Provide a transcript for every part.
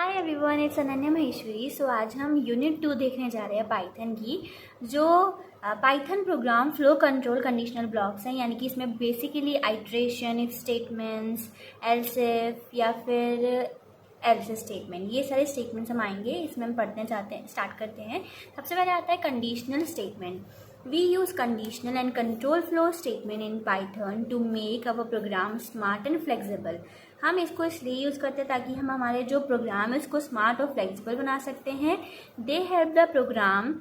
Hi everyone, it's Ananya Maheshwari. So आज हम unit 2 देखने जा रहे हैं पाइथन की, जो Python programme flow control conditional blocks हैं। यानी कि इसमें basically iteration, if statements, else if या फिर एल्स स्टेटमेंट, ये सारे स्टेटमेंट्स हम आएंगे। इसमें हम पढ़ने जाते हैं, स्टार्ट करते हैं। सबसे पहले आता है conditional statement. We use conditional and control flow statement in Python to make our program smart and flexible। हम इसको इसलिए यूज़ करते हैं ताकि हम हमारे जो प्रोग्राम है उसको स्मार्ट और फ्लेक्सिबल बना सकते हैं। They help the program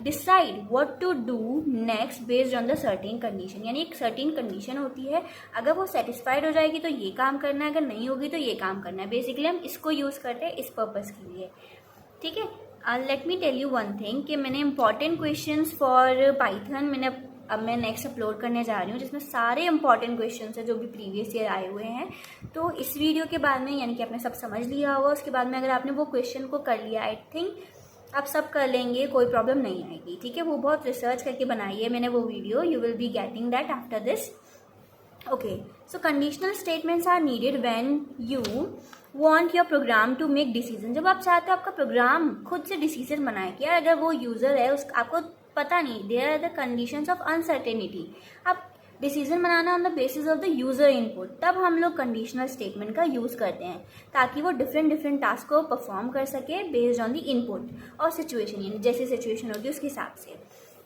decide what to do next based on the certain condition। यानी एक सर्टेन कंडीशन होती है, अगर वो सेटिस्फाइड हो जाएगी तो ये काम करना है, अगर नहीं होगी तो ये काम करना है। बेसिकली हम इसको यूज़ करते हैं इस पर्पज़ के लिए, ठीक है। Let me tell you one thing कि मैंने इंपॉर्टेंट क्वेश्चंस फॉर पाइथन मैं नेक्स्ट अपलोड करने जा रही हूँ, जिसमें सारे इंपॉर्टेंट क्वेश्चंस हैं जो भी प्रीवियस ईयर आए हुए हैं। तो इस वीडियो के बाद में, यानी कि आपने सब समझ लिया होगा, उसके बाद में अगर आपने वो क्वेश्चन को कर लिया, आई थिंक आप सब कर लेंगे, कोई प्रॉब्लम नहीं आएगी, ठीक है। वो बहुत रिसर्च करके बनाई है मैंने वो video, you will be getting that after this. Okay, so conditional statements are needed when you want your program to make decision। जब आप चाहते हो आपका प्रोग्राम खुद से डिसीजन बनाए कि यार अगर वो यूज़र है, उस आपको पता नहीं, there are the conditions of uncertainty, आप डिसीजन बनाना on the basis of the user input, तब हम लोग कंडीशनल स्टेटमेंट का यूज़ करते हैं ताकि वो डिफरेंट टास्क को परफॉर्म कर सके बेस्ड ऑन द इनपुट और सिचुएशन, यानी जैसी सिचुएशन होगी उसके हिसाब से।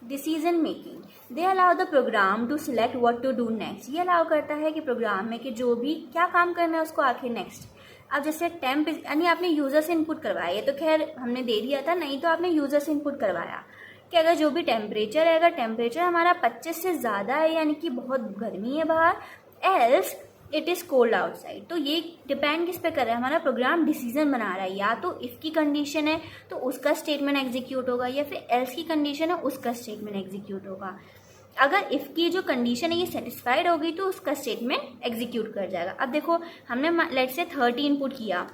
Decision making, they allow the program to select what to do next. ये अलाउ करता है कि प्रोग्राम में कि जो भी क्या काम करना है उसको आखिर नेक्स्ट। अब जैसे टेम्प, यानी आपने यूज़र से इनपुट करवाया, ये तो खैर हमने दे दिया था, नहीं तो आपने यूज़र से इनपुट करवाया कि अगर जो भी टेम्परेचर है, अगर टेम्परेचर हमारा 25 से ज़्यादा है, यानी कि बहुत गर्मी है बाहर, else it is cold outside. तो ये डिपेंड किस पे कर रहा है, हमारा प्रोग्राम डिसीजन बना रहा है, या तो इफ़ की कंडीशन है तो उसका स्टेटमेंट एग्जीक्यूट होगा, या फिर एल्स की कंडीशन है उसका स्टेटमेंट एग्जीक्यूट होगा। अगर इफ़ की जो कंडीशन है ये सेटिस्फाइड होगी तो उसका स्टेटमेंट एग्जीक्यूट कर जाएगा। अब देखो, हमने लेट से 30 इनपुट किया,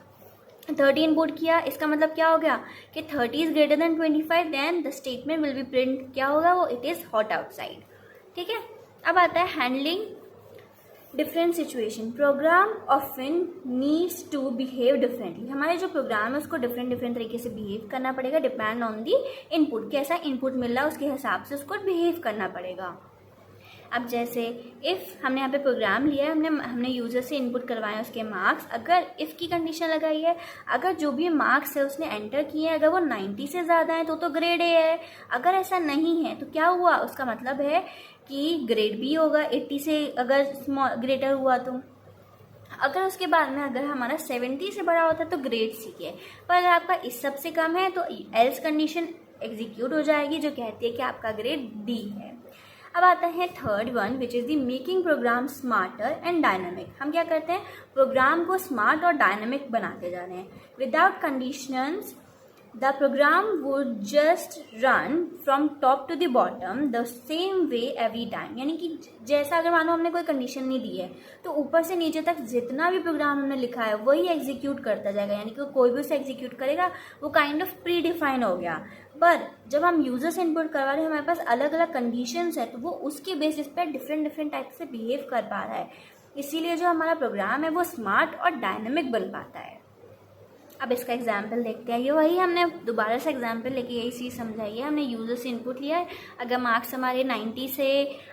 30 इनपुट किया, इसका मतलब क्या हो गया कि 30 is greater than 25, then the statement will be print, क्या होगा वो, इट इज़ हॉट आउटसाइड, ठीक है। अब आता है handling different situation. Program often needs to behave differently. हमारे जो प्रोग्राम है उसको डिफरेंट तरीके से बिहेव करना पड़ेगा, डिपेंड ऑन दी इनपुट, कैसा इनपुट मिल रहा है उसके हिसाब से उसको बिहेव करना पड़ेगा। अब जैसे इफ़ हमने यहाँ पे प्रोग्राम लिया है, हमने यूज़र से इनपुट करवाए उसके मार्क्स, अगर इफ़ की कंडीशन लगाई है, अगर जो भी मार्क्स है उसने एंटर किए हैं, अगर वो 90 से ज़्यादा है तो ग्रेड ए है, अगर ऐसा नहीं है तो क्या हुआ, उसका मतलब है कि ग्रेड बी होगा। 80 से अगर स्मॉल ग्रेटर हुआ तो, अगर उसके बाद में अगर हमारा 70 से बड़ा होता है तो ग्रेड सी है, पर अगर आपका इस सब से कम है तो एल्स कंडीशन एग्जीक्यूट हो जाएगी जो कहती है कि आपका ग्रेड डी है। अब आता है third one, which is the making program smarter and dynamic. हम क्या करते हैं, प्रोग्राम को स्मार्ट और डायनामिक बनाते जा रहे हैं। Without conditions the program would just run from top to the bottom the same way every time. यानी कि जैसा अगर मानो हमने कोई कंडीशन नहीं दी है तो ऊपर से नीचे तक जितना भी प्रोग्राम हमने लिखा है वही एग्जीक्यूट करता जाएगा, यानी कि कोई भी उसे एग्जीक्यूट करेगा, वो काइंड ऑफ प्री डिफाइन हो गया। पर जब हम यूजर से इनपुट करवा रहे हैं, हमारे पास अलग अलग कंडीशंस है, तो वो उसके बेसिस पर डिफरेंट टाइप से बिहेव कर पा रहा है, इसीलिए जो हमारा प्रोग्राम है वो स्मार्ट और डायनेमिक बन पाता है। अब इसका एग्जाम्पल देखते हैं। ये वही हमने दोबारा से एग्जाम्पल लेके यही चीज़ समझाई है। हमने यूज़र से इनपुट लिया है, अगर मार्क्स हमारे 90 से,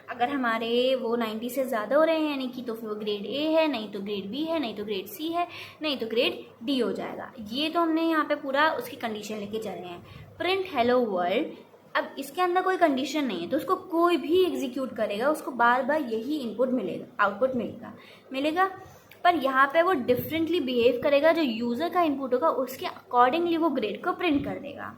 अगर हमारे वो 90 से ज़्यादा हो रहे हैं, यानी कि तो फिर वो ग्रेड ए है, नहीं तो ग्रेड बी है, नहीं तो ग्रेड सी है, नहीं तो ग्रेड डी हो जाएगा। ये तो हमने यहाँ पे पूरा उसकी कंडीशन लेके चल रहे हैं। प्रिंट हेलो वर्ल्ड, अब इसके अंदर कोई कंडीशन नहीं है तो उसको कोई भी एग्जीक्यूट करेगा, उसको बार बार यही इनपुट मिलेगा, आउटपुट मिलेगा, पर यहाँ पे वो डिफरेंटली बिहेव करेगा, जो यूज़र का इनपुट होगा उसके अकॉर्डिंगली वो ग्रेड को प्रिंट कर देगा।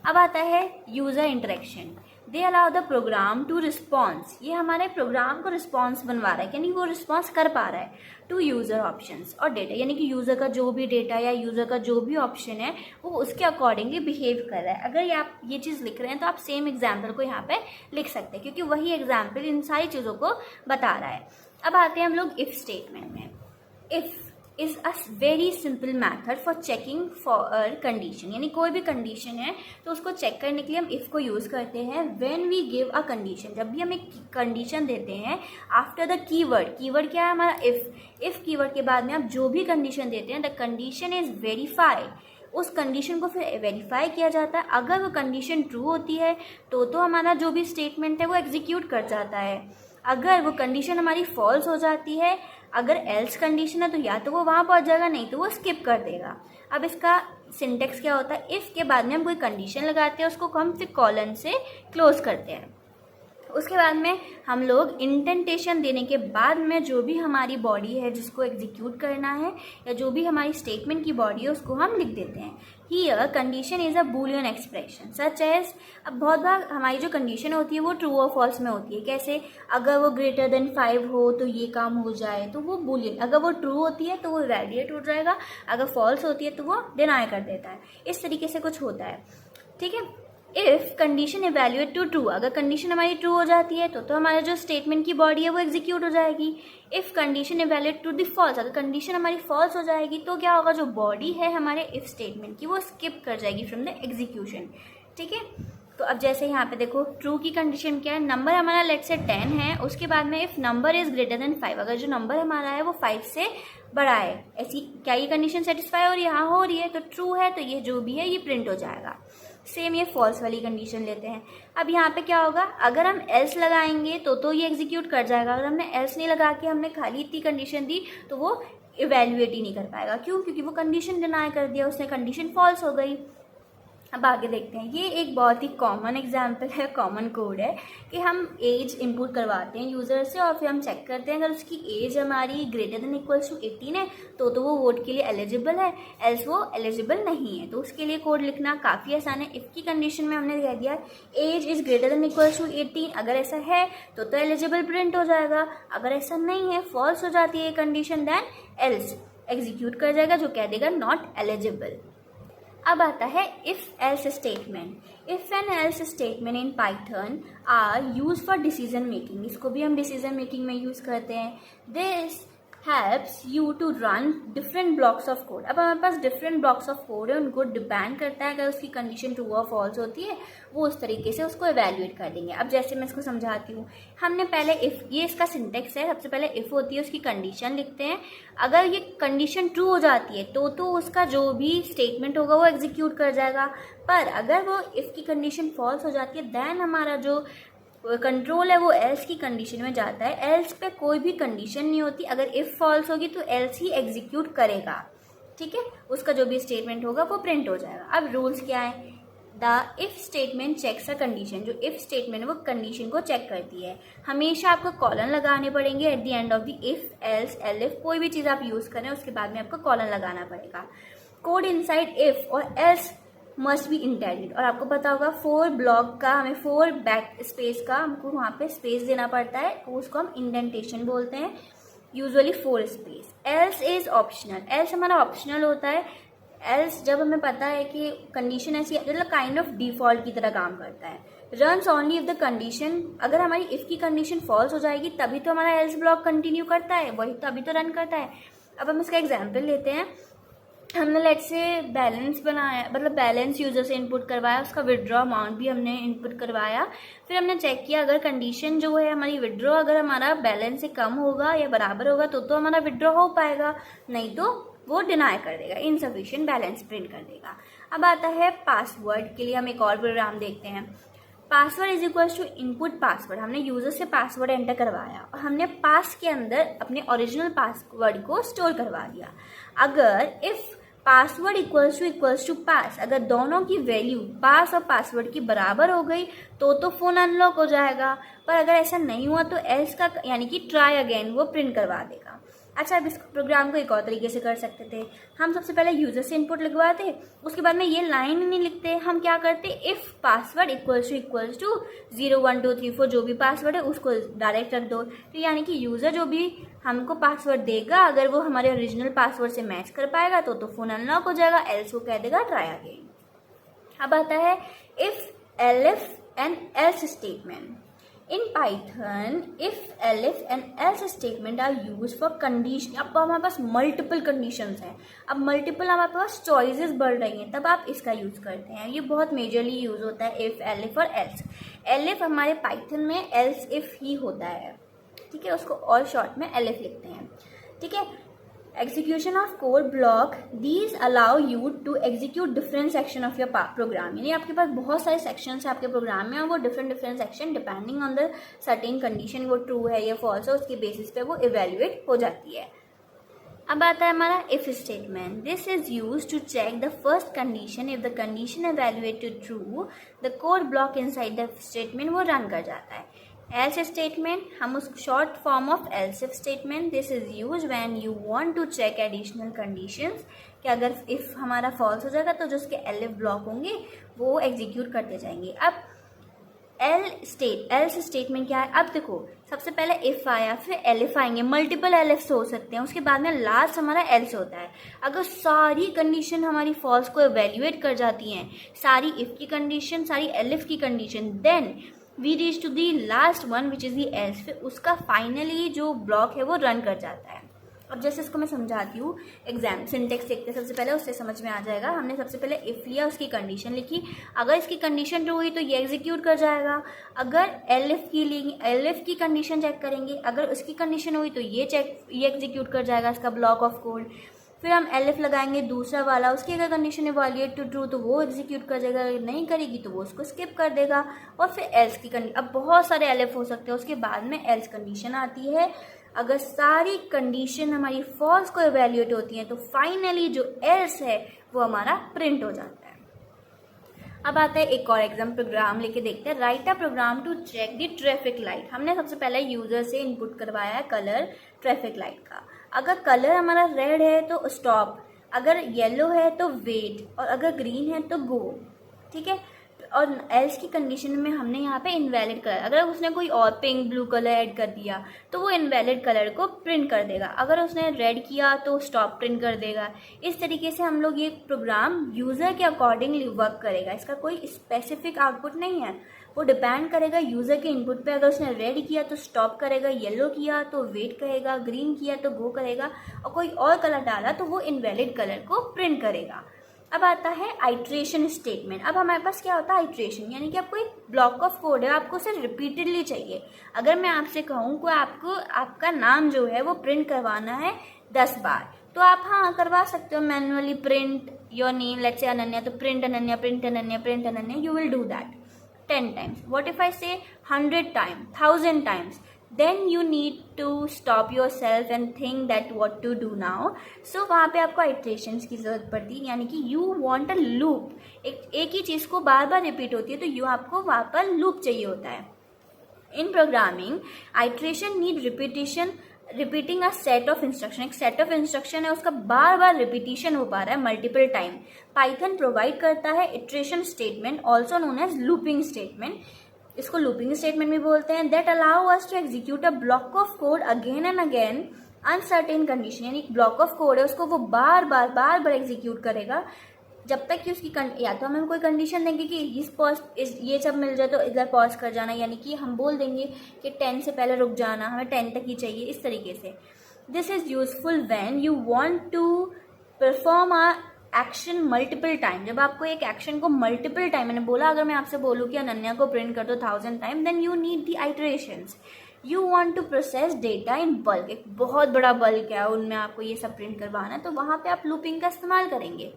अब आता है user interaction. They allow the program to response. ये हमारे प्रोग्राम को रिस्पॉन्स बनवा रहा है, यानी वो रिस्पॉन्स कर पा रहा है टू यूज़र ऑप्शंस और डेटा, यानी कि यूज़र का जो भी डेटा या यूज़र का जो भी ऑप्शन है वो उसके अकॉर्डिंगली बिहेव कर रहा है। अगर आप ये चीज़ लिख रहे हैं तो आप सेम एग्जाम्पल को यहाँ पे लिख सकते हैं, क्योंकि वही एग्जाम्पल इन सारी चीज़ों को बता रहा है। अब आते हैं हम लोग इफ़ स्टेटमेंट में। If is a very simple method for checking for condition, यानी कोई भी कंडीशन है तो उसको चेक करने के लिए हम इफ़ को यूज़ करते हैं। When we give a condition, जब भी हम एक कंडीशन देते हैं, आफ्टर द कीवर्ड क्या है हमारा, इफ़ कीवर्ड के बाद में आप जो भी कंडीशन देते हैं, द कंडीशन इज़ वेरीफाइड उस कंडीशन को फिर वेरीफाई किया जाता है। अगर वो कंडीशन ट्रू होती है तो हमारा जो भी स्टेटमेंट है वो एग्जीक्यूट कर जाता है। अगर वो कंडीशन हमारी फॉल्स हो जाती है, अगर एल्स कंडीशन है, तो या तो वो वहाँ पहुँच जाएगा, नहीं तो वो स्किप कर देगा। अब इसका सिंटेक्स क्या होता है, इफ़ के बाद में हम कोई कंडीशन लगाते हैं, उसको हम फिर कॉलन से क्लोज करते हैं। उसके बाद में हम लोग इंडेंटेशन देने के बाद में जो भी हमारी बॉडी है जिसको एग्जीक्यूट करना है, या जो भी हमारी स्टेटमेंट की बॉडी है, उसको हम लिख देते हैं। Here condition is a Boolean expression such as. अब बहुत बार हमारी जो कंडीशन होती है वो ट्रू और फॉल्स में होती है। कैसे, अगर वो ग्रेटर देन 5 हो तो ये काम हो जाए, तो वो बूलियन। अगर वो ट्रू होती है तो वो वैलिडेट हो जाएगा, अगर फॉल्स होती है तो वो डिनाई कर देता है। इस तरीके से कुछ होता है, ठीक है। If condition evaluate to true, अगर कंडीशन हमारी ट्रू हो जाती है तो हमारा जो स्टेटमेंट की बॉडी है वो एग्जीक्यूट हो जाएगी। If condition evaluate to the false, अगर कंडीशन हमारी फॉल्स हो जाएगी तो क्या होगा, जो बॉडी है हमारे इफ़ स्टेटमेंट की वो स्किप कर जाएगी फ्रॉम द एग्जीक्यूशन, ठीक है। तो अब जैसे यहाँ पे देखो, ट्रू की कंडीशन क्या है, नंबर हमारा लेट से 10 है, उसके बाद में if number is greater then 5, अगर जो नंबर हमारा है वो 5 से बड़ा है, ऐसी क्या ये कंडीशन सेटिस्फाई और यहाँ हो रही है, तो ट्रू है, तो ये जो भी है ये प्रिंट हो जाएगा। सेम ये फॉल्स वाली कंडीशन लेते हैं। अब यहाँ पे क्या होगा, अगर हम एल्स लगाएंगे तो ये एग्जीक्यूट कर जाएगा। अगर हमने एल्स नहीं लगा के हमने खाली इतनी कंडीशन दी तो वो इवैल्यूएट ही नहीं कर पाएगा। क्यों? क्योंकि वो कंडीशन डिनाई कर दिया, उसने कंडीशन फॉल्स हो गई। अब आगे देखते हैं, ये एक बहुत ही कॉमन एग्जाम्पल है, कॉमन कोड है कि हम एज इनपुट करवाते हैं यूज़र से और फिर हम चेक करते हैं, अगर उसकी एज हमारी ग्रेटर देन इक्वल्स टू 18 है तो वो वोट के लिए एलिजिबल है, एल्स वो एलिजिबल नहीं है। तो उसके लिए कोड लिखना काफ़ी आसान है। इफ़ की कंडीशन में हमने कह दिया age is greater than equals to 18, अगर ऐसा है तो एलिजिबल प्रिंट हो जाएगा। अगर ऐसा नहीं है, फॉल्स हो जाती है कंडीशन, देन एल्स एग्जीक्यूट कर जाएगा, जो कह देगा नॉट एलिजिबल। अब आता है if else statement. If and else statement in Python are use for decision making, इसको भी हम डिसीजन मेकिंग में यूज करते हैं। This helps you to run different blocks of code. अब हमारे पास डिफरेंट ब्लॉक्स ऑफ कोड है, उनको डिपेंड करता है, अगर उसकी कंडीशन ट्रू और फॉल्स होती है वो उस तरीके से उसको एवेल्यूएट कर देंगे। अब जैसे मैं इसको समझाती हूँ, हमने पहले इफ़, ये इसका सिंटेक्स है, सबसे पहले इफ़ होती है, उसकी कंडीशन लिखते हैं। अगर ये कंडीशन ट्रू हो जाती है तो उसका जो भी स्टेटमेंट होगा वो एग्जीक्यूट कर जाएगा। पर अगर वो इफ़ की कंडीशन फॉल्स हो जाती है, देन हमारा जो कंट्रोल है वो एल्स की कंडीशन में जाता है। एल्स पे कोई भी कंडीशन नहीं होती, अगर इफ़ फॉल्स होगी तो एल्स ही एग्जीक्यूट करेगा, ठीक है। उसका जो भी स्टेटमेंट होगा वो प्रिंट हो जाएगा। अब रूल्स क्या है, the if statement checks a condition, जो इफ़ स्टेटमेंट है वो कंडीशन को चेक करती है। हमेशा आपको कॉलन लगाने पड़ेंगे at the end of the if, else, elif, कोई भी चीज़ आप यूज़ करें उसके बाद में आपको कॉलन लगाना पड़ेगा। कोड इनसाइड इफ़ और एल्स मस्ट बी इंटेंडेड, और आपको पता होगा 4 ब्लॉक का, हमें 4 बैक स्पेस का हमको वहाँ पे स्पेस देना पड़ता है, तो उसको हम इंडेंटेशन बोलते हैं, usually 4 space. Else is optional, else हमारा ऑप्शनल होता है। एल्स जब हमें पता है कि कंडीशन ऐसी, मतलब काइंड ऑफ डिफॉल्ट की तरह काम करता है। Runs only if the condition, अगर हमारी इफ़ की कंडीशन फॉल्स हो जाएगी तभी तो हमारा एल्स ब्लॉक कंटिन्यू करता है, वही तो अभी तो रन करता है। अब हम इसका एग्जाम्पल लेते हैं। हमने लेट से बैलेंस बनाया, मतलब बैलेंस यूज़र से इनपुट करवाया, उसका विड्रॉ अमाउंट भी हमने इनपुट करवाया। फिर हमने चेक किया अगर कंडीशन जो है हमारी विड्रॉ, अगर हमारा बैलेंस से कम होगा या बराबर होगा तो हमारा विड्रॉ हो पाएगा, नहीं तो वो डिनाई कर देगा, इनसफिशिएंट बैलेंस प्रिंट कर देगा। अब आता है पासवर्ड के लिए, हम एक और प्रोग्राम देखते हैं। Password is equals to input password. हमने यूज़र से पासवर्ड एंटर करवाया और हमने पास के अंदर अपने ओरिजिनल पासवर्ड को स्टोर करवा दिया। अगर इफ़ पासवर्ड इक्वल्स टू पास, अगर दोनों की वैल्यू पास और पासवर्ड की बराबर हो गई तो फ़ोन अनलॉक हो जाएगा। पर अगर ऐसा नहीं हुआ तो एल्स का, यानी कि ट्राई अगेन, वो प्रिंट करवा देगा। अच्छा, अब इस प्रोग्राम को एक और तरीके से कर सकते थे। हम सबसे पहले यूज़र से इनपुट लिखवाते, उसके बाद में ये लाइन ही नहीं लिखते, हम क्या करते, इफ़ पासवर्ड इक्वल्स टू 0 1 2 3 4, जो भी पासवर्ड है उसको डायरेक्ट रख दो। तो यानी कि यूज़र जो भी हमको पासवर्ड देगा, अगर वो हमारे ओरिजिनल पासवर्ड से मैच कर पाएगा तो फ़ोन अनलॉक हो जाएगा, एल्स वो कह देगा ट्राई अगेन। अब आता है if, elif and else statement. In Python, if, elif and else statement are used for condition। अब हमारे पास मल्टीपल कंडीशंस हैं, अब मल्टीपल हमारे पास चॉइसेस बढ़ रही हैं, तब आप इसका यूज़ करते हैं। ये बहुत मेजरली यूज़ होता है इफ़, एलिफ और एल्स। एलिफ हमारे पाइथन में एल्स इफ़ ही होता है, ठीक है, उसको और शॉर्ट में एलिफ लिखते हैं, ठीक है। Execution of code block, these allow you to execute different section of your program, यानी आपके पास बहुत सारे सेक्शन है आपके प्रोग्राम में और वो different section depending on the certain condition वो ट्रू है या फॉल्स है उसके बेसिस पे वो इवेल्युएट हो जाती है। अब आता है हमारा if statement. This is use to check the first condition. If the condition evaluated true, the code block inside the statement वो रन कर जाता है। एल्स स्टेटमेंट, हम उस short form of else if statement. This is use when you want to check additional conditions, कि अगर if हमारा false हो जाएगा तो जो उसके एलिफ ब्लॉक होंगे वो एग्जीक्यूट करते जाएंगे। अब एल्स स्टेटमेंट क्या है? अब देखो, सबसे पहले इफ आया, फिर एलिफ आएंगे, मल्टीपल एलिफ्स हो सकते हैं, उसके बाद में लास्ट हमारा एल्स होता है। अगर सारी कंडीशन हमारी फॉल्स को इवेल्युएट कर जाती हैं, सारी इफ की कंडीशन, सारी एलिफ की condition, then we reach to the last one which is the else, फिर उसका फाइनली जो ब्लॉक है वो रन कर जाता है। अब जैसे इसको मैं समझाती हूँ, एग्जाम सिंटेक्स देखते हैं सबसे पहले, उससे समझ में आ जाएगा। हमने सबसे पहले इफ लिया, उसकी कंडीशन लिखी, अगर इसकी कंडीशन ट्रू हुई तो ये एग्जीक्यूट कर जाएगा। अगर एलिफ की लेंगे, एलिफ की कंडीशन चेक करेंगे, अगर उसकी कंडीशन हुई तो ये एग्जीक्यूट कर जाएगा इसका ब्लॉक ऑफ कोड। फिर हम एलिफ लगाएंगे दूसरा वाला, उसकी अगर कंडीशन इवैल्यूएट टू ट्रू तो वो एग्जीक्यूट कर जाएगा, अगर नहीं करेगी तो वो उसको स्किप कर देगा। और फिर एल्स की कंडीशन, अब बहुत सारे एलिफ हो सकते हैं, उसके बाद में एल्स कंडीशन आती है। अगर सारी कंडीशन हमारी फॉल्स को इवैल्यूएट होती है तो फाइनली जो एल्स है वो हमारा प्रिंट हो जाता है। अब आता है एक और एग्जाम प्रोग्राम लेके देखते हैं। Write a program to check the traffic light. हमने सबसे पहले यूजर से इनपुट करवाया है कलर ट्रैफिक लाइट का। अगर कलर हमारा रेड है तो स्टॉप, अगर येलो है तो वेट, और अगर ग्रीन है तो गो, ठीक है। और एल्स की कंडीशन में हमने यहाँ पे इनवैलिड कलर, अगर उसने कोई और पिंक ब्लू कलर ऐड कर दिया तो वो इनवैलिड कलर को प्रिंट कर देगा, अगर उसने रेड किया तो स्टॉप प्रिंट कर देगा। इस तरीके से हम लोग ये प्रोग्राम यूज़र के अकॉर्डिंगली वर्क करेगा, इसका कोई स्पेसिफिक आउटपुट नहीं है, वो डिपेंड करेगा यूज़र के इनपुट पे। अगर उसने रेड किया तो स्टॉप करेगा, येलो किया तो वेट कहेगा, ग्रीन किया तो गो करेगा, और कोई और कलर डाला तो वो इनवैलिड कलर को प्रिंट करेगा। अब आता है आइट्रेशन स्टेटमेंट। अब हमारे पास क्या होता है आइट्रेशन, यानी कि आपको एक ब्लॉक ऑफ कोड है, आपको उसे रिपीटेडली चाहिए। अगर मैं आपसे कहूँ कि आपको आपका नाम जो है वो प्रिंट करवाना है 10 बार, तो आप हाँ करवा सकते हो manually, print your name, let's say Ananya, तो print Ananya, print Ananya, print Ananya, you will do that 10 times. What if I say 100 times, 1000 times? Then you need to stop yourself and think that what to do now. So वहाँ पे आपको iterations की ज़रूरत पड़ती है, यानी कि you want a loop. एक ही चीज़ को बार बार रिपीट होती है तो you आपको वहाँ पर लूप चाहिए होता है। In programming, iteration need repetition, repeating a set of instruction. एक सेट ऑफ इंस्ट्रक्शन है, उसका बार बार रिपीटिशन हो पा रहा है मल्टीपल टाइम। पाइथन प्रोवाइड करता है iteration statement, also known as looping statement, इसको लूपिंग स्टेटमेंट भी बोलते हैं, that allow us to execute a block of code again and again uncertain condition. यानी ब्लॉक ऑफ कोड है, उसको वो बार बार एग्जीक्यूट करेगा जब तक कि उसकी या तो हमें कोई कंडीशन देंगे कि ये सब मिल जाए तो इधर पॉज कर जाना, यानी कि हम बोल देंगे कि 10 से पहले रुक जाना, हमें 10 तक ही चाहिए, इस तरीके से। This is useful when you want to perform a action multiple time. जब आपको एक एक्शन को मल्टीपल टाइम, मैंने बोला अगर मैं आपसे बोलूँ कि अनन्या को प्रिंट कर दो 1000 time, then you need the iterations. You want to process data in bulk, एक बहुत बड़ा बल्क है उनमें आपको ये सब प्रिंट करवाना, तो वहाँ पे आप लूपिंग का इस्तेमाल करेंगे।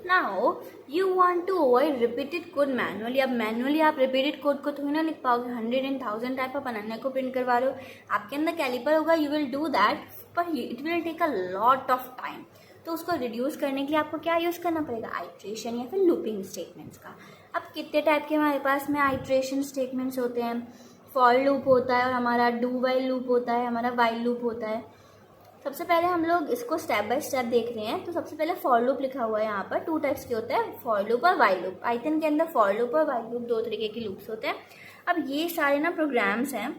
Now you want to avoid repeated code manually। अब मैनुअली आप रिपीटेड कोड को थोड़ी ना लिख पाओगे, 100 and 1000 टाइप आप अनन्या को प्रिंट करवा रहे हो, आपके अंदर कैलिपर होगा, यू विल डू दैट, पर it will take a lot of time. तो उसको रिड्यूस करने के लिए आपको क्या यूज़ करना पड़ेगा, आइट्रेशन या फिर लूपिंग स्टेटमेंट्स का। अब कितने टाइप के हमारे पास में आइट्रेशन स्टेटमेंट्स होते हैं, फॉर लूप होता है, और हमारा डू वाइल लूप होता है, हमारा वाइल लूप होता है। सबसे पहले हम लोग इसको स्टेप बाय स्टेप देख रहे हैं। तो सबसे पहले फॉर लूप लिखा हुआ है यहाँ पर, 2 टाइप्स के होते हैं, फॉर लूप और वाइल लूप। पाइथन के अंदर फॉर लूप और वाइल लूप 2 तरीके के लूप्स होते हैं। अब ये सारे ना प्रोग्राम्स हैं,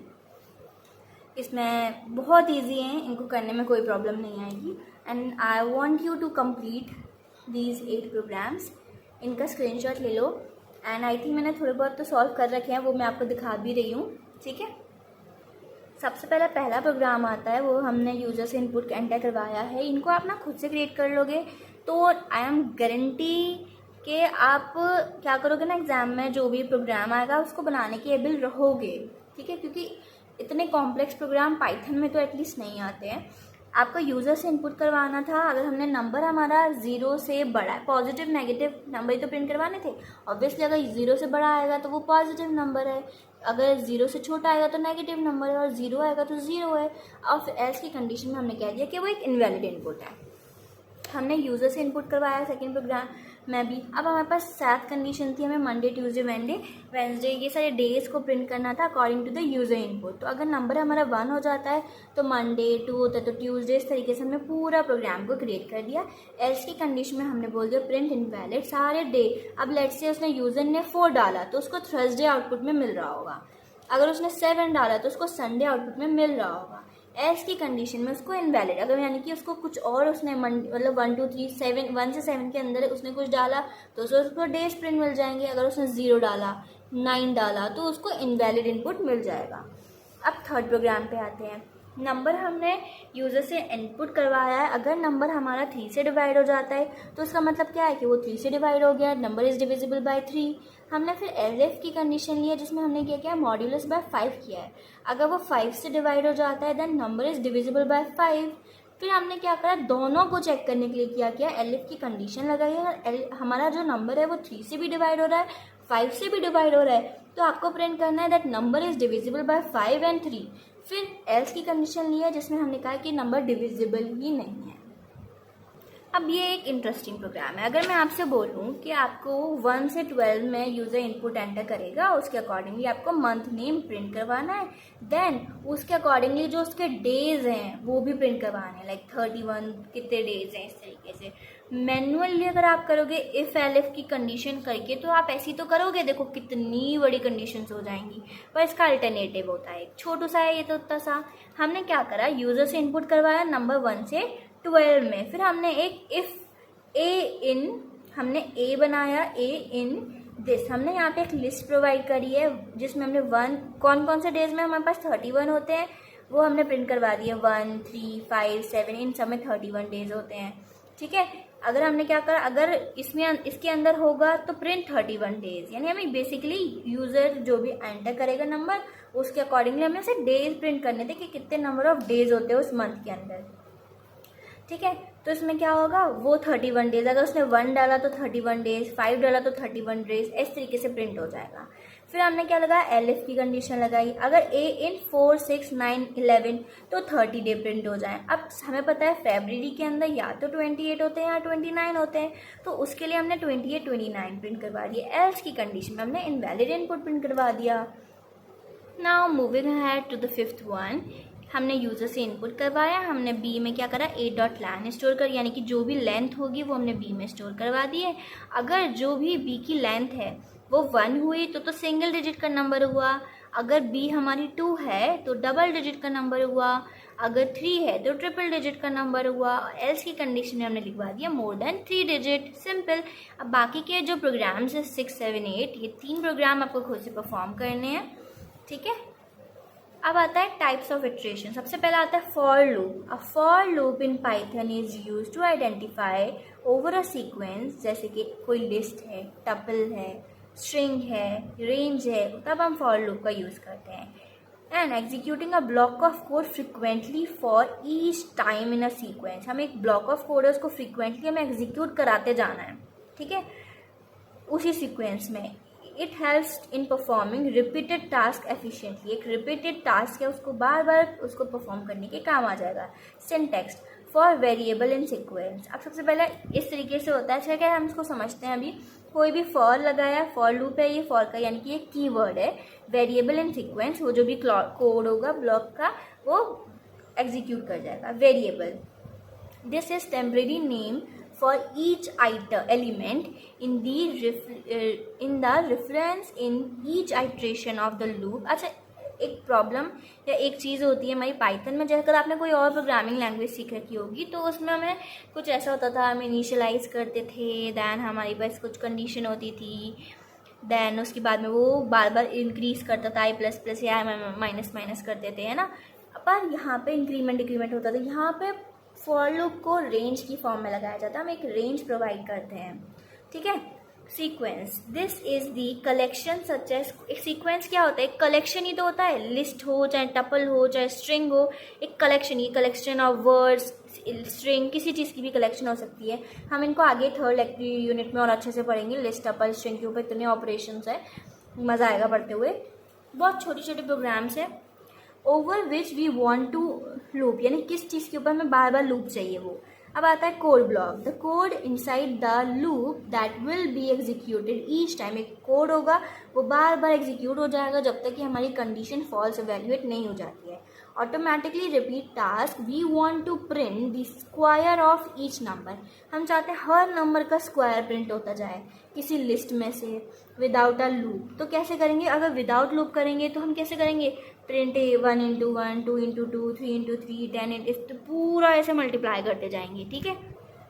इसमें बहुत इजी हैं, इनको करने में कोई प्रॉब्लम नहीं आएगी। And I want you to complete these 8 programs. इनका स्क्रीनशॉट ले लो, एंड आई थिंक मैंने थोड़े बहुत तो सॉल्व कर रखे हैं, वो मैं आपको दिखा भी रही हूँ, ठीक है। सबसे पहला प्रोग्राम आता है, वो हमने यूज़र से इनपुट एंटर करवाया है। इनको आप ना खुद से क्रिएट कर लोगे तो आई एम गारंटी कि आप क्या करोगे ना, एग्ज़ाम में जो भी प्रोग्राम आएगा उसको बनाने के एबल रहोगे, ठीक है, क्योंकि इतने कॉम्प्लेक्स प्रोग्राम पाइथन में तो एटलीस्ट नहीं आते हैं। आपको यूज़र से इनपुट करवाना था। अगर हमने नंबर हमारा 0 से बड़ा है, पॉजिटिव नेगेटिव नंबर ही तो प्रिंट करवाने थे। ऑब्वियसली अगर 0 से बड़ा आएगा तो वो पॉजिटिव नंबर है, अगर 0 से छोटा आएगा तो नेगेटिव नंबर है, और 0 आएगा तो 0 है। और फिर एल्स की कंडीशन में हमने कह दिया कि वो एक इनवैलिड इनपुट है। हमने यूज़र से इनपुट करवाया सेकेंड प्रोग्राम में भी। अब हमारे पास 7 कंडीशन थी, हमें मंडे ट्यूसडे वेंसडे ये सारे डेज को प्रिंट करना था according to the user input. तो अगर नंबर हमारा 1 हो जाता है तो मंडे, 2 होता है तो ट्यूसडे, इस तरीके से हमने पूरा प्रोग्राम को क्रिएट कर दिया। एल्स की कंडीशन में हमने बोल दिया प्रिंट इनवैलिड सारे डे। अब लेट्स से उसने यूज़र ने 4 डाला तो उसको थर्सडे आउटपुट में मिल रहा होगा, अगर उसने 7 डाला तो उसको संडे आउटपुट में मिल रहा होगा। एल्स की कंडीशन में उसको इनवैलिड, अगर यानी कि उसको कुछ और उसने मतलब 1 2 3 7 1 से 7 के अंदर उसने कुछ डाला तो उसको डेज प्रिंट मिल जाएंगे। अगर उसने 0 डाला, 9 डाला तो उसको इनवैलिड इनपुट मिल जाएगा। अब थर्ड प्रोग्राम पे आते हैं। नंबर हमने यूज़र से इनपुट करवाया है, अगर नंबर हमारा 3 से डिवाइड हो जाता है तो उसका मतलब क्या है कि वो 3 से डिवाइड हो गया, नंबर इज़ डिविजिबल बाय 3। हमने फिर एलएफ की कंडीशन ली है जिसमें हमने क्या किया, मॉड्यूलस बाय 5 किया है। अगर वो 5 से डिवाइड हो जाता है then number is divisible by 5। फिर हमने क्या करा, दोनों को चेक करने के लिए किया एलएफ की कंडीशन लगाई है। अगर हमारा जो नंबर है वो 3 से भी डिवाइड हो रहा है, 5 से भी डिवाइड हो रहा है, तो आपको प्रिंट करना है that number is divisible by 5 and 3। फिर एल्स की कंडीशन ली है जिसमें हमने कहा कि नंबर डिविजिबल ही नहीं है। अब ये एक इंटरेस्टिंग प्रोग्राम है। अगर मैं आपसे बोलूँ कि आपको 1 से 12 में यूज़र इनपुट एंटर करेगा, उसके अकॉर्डिंगली आपको मंथ नेम प्रिंट करवाना है, देन उसके अकॉर्डिंगली जो उसके डेज हैं वो भी प्रिंट करवाने हैं, लाइक 31 कितने डेज हैं, इस तरीके से। मैनुअली अगर आप करोगे इफ़ एल्फ की कंडीशन करके तो आप ऐसी तो करोगे, देखो कितनी बड़ी कंडीशंस हो जाएंगी, पर इसका अल्टरनेटिव होता है, छोटू सा है ये तो इतना सा। हमने क्या करा, यूज़र से इनपुट करवाया नंबर 1 से 12 में, फिर हमने एक इफ ए इन, हमने ए बनाया ए इन दिस। हमने यहाँ पे एक लिस्ट प्रोवाइड करी है जिसमें हमने कौन कौन से डेज में हमारे पास 31 होते हैं वो हमने प्रिंट करवा दिया, 1 3 5 7 इन सब में 31 डेज होते हैं, ठीक है। अगर हमने क्या करा, अगर इसके अंदर होगा तो प्रिंट 31 डेज, यानी हमें बेसिकली यूज़र जो भी एंटर करेगा नंबर उसके अकॉर्डिंगली हमें उसे डेज प्रिंट करने थे कि कितने नंबर ऑफ डेज होते हैं उस मंथ के अंदर, ठीक है। तो इसमें क्या होगा, वो 31 डेज, अगर उसने 1 डाला तो 31 डेज, 5 डाला तो 31 डेज, इस तरीके से प्रिंट हो जाएगा। फिर हमने क्या लगाया, एलएफ की कंडीशन लगाई, अगर ए इन 4 6 9 11 तो 30 डे प्रिंट हो जाए। अब हमें पता है फरवरी के अंदर या तो 28 होते हैं या 29 होते हैं, तो उसके लिए हमने 28 29 प्रिंट करवा दिया। एल्स की कंडीशन में हमने इनवैलिड इनपुट प्रिंट करवा दिया। Now moving ahead to the fifth one, हमने यूज़र से इनपुट करवाया, हमने बी में क्या करा, ए डॉट लैन स्टोर कर, यानी कि जो भी लेंथ होगी वो हमने बी में स्टोर करवा दी है। अगर जो भी बी की लेंथ है वो 1 हुई तो सिंगल डिजिट का नंबर हुआ, अगर बी हमारी 2 है तो डबल डिजिट का नंबर हुआ, अगर 3 है तो ट्रिपल डिजिट का नंबर हुआ। एल्स की कंडीशन में हमने लिखवा दिया मोर देन 3 डिजिट, सिंपल। अब बाकी के जो प्रोग्राम्स है 6 7 8, ये 3 प्रोग्राम आपको खुद से परफॉर्म करने हैं, ठीक है। अब आता है टाइप्स ऑफ इटरेशन। सबसे पहला आता है for loop. A for loop in Python is use to identify over a sequence, जैसे कि कोई लिस्ट है, टपल है, स्ट्रिंग है, रेंज है, तब हम फॉर लूप का यूज़ करते हैं। And executing a block of code frequently for each time in a sequence, हमें एक ब्लॉक ऑफ कोड है उसको फ्रिक्वेंटली हमें एग्जीक्यूट कराते जाना है, ठीक है, उसी सीक्वेंस में। It helps in performing repeated task efficiently, एक रिपीटेड टास्क है उसको बार बार उसको परफॉर्म करने के काम आ जाएगा। Syntax for variable in sequence. अब सबसे पहले इस तरीके से होता है, क्या हम इसको समझते हैं। अभी कोई भी फॉर लगाया, फॉर लूप है, ये फॉर का यानी कि ये कीवर्ड है। वेरिएबल इन सीक्वेंस, वो जो भी कोड होगा ब्लॉक का वो एग्जीक्यूट कर जाएगा। Variable, this is temporary name for each element in the reference in each iteration of the loop। अच्छा, एक प्रॉब्लम या एक चीज़ होती है हमारी पाइथन में, जैसे अगर आपने कोई और प्रोग्रामिंग लैंग्वेज सीख रखी होगी तो उसमें हमें कुछ ऐसा होता था, हम इनिशियलाइज करते थे, दैन हमारे पास कुछ कंडीशन होती थी, दैन उसके बाद में वो बार बार इंक्रीज करता था, i++ या माइनस करते थे, है ना। पर यहाँ पे इंक्रीमेंट डिक्रीमेंट होता था। यहाँ पे फॉर लूप को रेंज की फॉर्म में लगाया जाता है, हम एक रेंज प्रोवाइड करते हैं, ठीक है। Sequence, this is the collection such as, एक सीक्वेंस क्या होता है, एक कलेक्शन ही तो होता है, लिस्ट हो चाहे टपल हो चाहे स्ट्रिंग हो, एक collection he, collection of words, string, किसी चीज़ की भी कलेक्शन हो सकती है। हम इनको आगे थर्ड यूनिट में और अच्छे से पढ़ेंगे, लिस्ट टपल स्ट्रिंग के ऊपर इतने ऑपरेशंस है, मज़ा आएगा पढ़ते हुए। बहुत छोटे छोटे प्रोग्राम्स है over which we want to loop, यानी किस चीज़ के ऊपर हमें बार बार लूप चाहिए वो। अब आता है code block, the code inside the loop that will be executed each time, एक कोड होगा वो बार बार एग्जीक्यूट हो जाएगा जब तक कि हमारी कंडीशन फॉल्स इवैल्यूएट नहीं हो जाती है। Automatically repeat task, we want to print the square of each number, हम चाहते हैं हर नंबर का स्क्वायर प्रिंट होता जाए किसी लिस्ट में से विदाउट अ लूप। तो कैसे करेंगे, अगर विदाउट लूप करेंगे तो हम कैसे करेंगे, print 1 into 1, 2 into 2, 3 into 3, 10 into, तो पूरा ऐसे मल्टीप्लाई करते जाएंगे, ठीक है।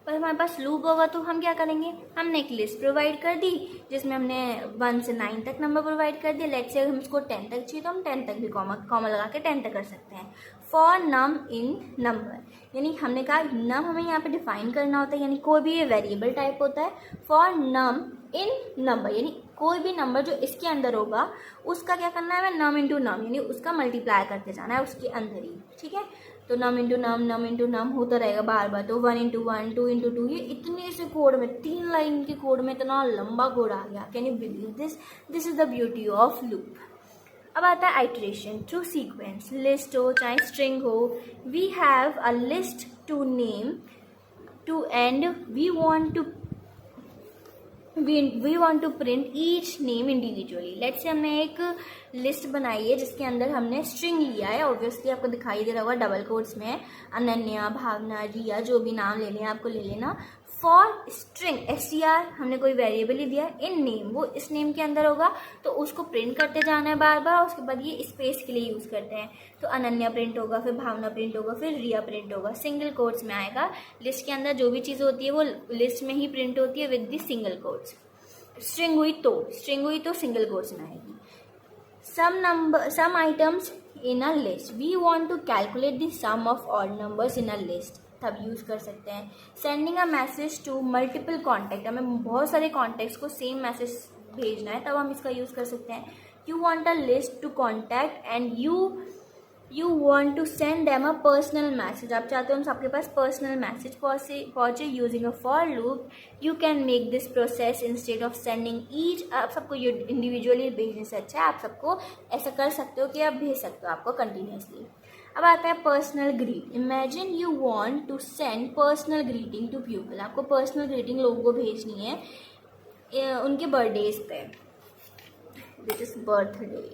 पर हमारे पास लूप होगा तो हम क्या करेंगे, हमने एक लिस्ट प्रोवाइड कर दी जिसमें हमने 1 से 9 तक नंबर प्रोवाइड कर दिए। लेट्स से हम इसको 10 तक चाहिए तो हम 10 तक भी कॉमा लगा के 10 तक कर सकते हैं। फॉर नम इन नंबर, यानी हमने कहा नम हमें यहाँ पे डिफाइन करना होता है, यानी कोई भी ये वेरिएबल टाइप होता है। फॉर नम इन नंबर, यानी कोई भी नंबर जो इसके अंदर होगा उसका क्या करना है, हमें नम इंटू नम, यानी उसका मल्टीप्लाई करते जाना है उसके अंदर ही, ठीक है। तो नम इंटू नम होता रहेगा बार बार। तो 1 into 1, 2 into 2, ये इतने से कोड में, 3 लाइन के कोड में इतना लंबा कोड आ गया। Can you believe this, this is the beauty of loop. अब आता है आइट्रेशन थ्रू सीक्वेंस, लिस्ट हो चाहे स्ट्रिंग हो, we have a list to name two and we want to print each name individually। Let's say हमने एक list बनाई है जिसके अंदर हमने स्ट्रिंग लिया है, ऑब्वियसली आपको दिखाई दे रहा होगा डबल कोट्स में, अनन्या, भावना, रिया, जो भी नाम लेने हैं आपको ले लेना। फॉर स्ट्रिंग str हमने कोई वेरिएबल ही दिया, इन नेम वो इस नेम के अंदर होगा तो उसको प्रिंट करते जाना है बार बार। उसके बाद ये स्पेस के लिए यूज़ करते हैं, तो अनन्या प्रिंट होगा, फिर भावना प्रिंट होगा, फिर रिया प्रिंट होगा, सिंगल कोट्स में आएगा। लिस्ट के अंदर जो भी चीज़ होती है वो लिस्ट में ही प्रिंट होती है with the single quotes. String हुई तो सिंगल कोट्स में आएगी। Sum items in a list, we want to calculate the sum of odd numbers in a list, तब यूज़ कर सकते हैं। Sending a message to multiple contact, हमें बहुत सारे कॉन्टैक्ट्स को सेम मैसेज भेजना है तब हम इसका यूज़ कर सकते हैं। You want a list to contact and you want to send them a personal message, आप चाहते हो हम सबके पास पर्सनल मैसेज पहुँचे using a for loop. You can make this process instead of sending each, आप सबको इंडिविजुअली भेजने से अच्छा है आप सबको ऐसा कर सकते हो कि आप भेज सकते हो आपको कंटिन्यूसली। अब आता है personal greet, imagine you want to send personal greeting to people, आपको पर्सनल ग्रीटिंग लोगों को भेजनी है उनके बर्थडेज पे, this is birthday,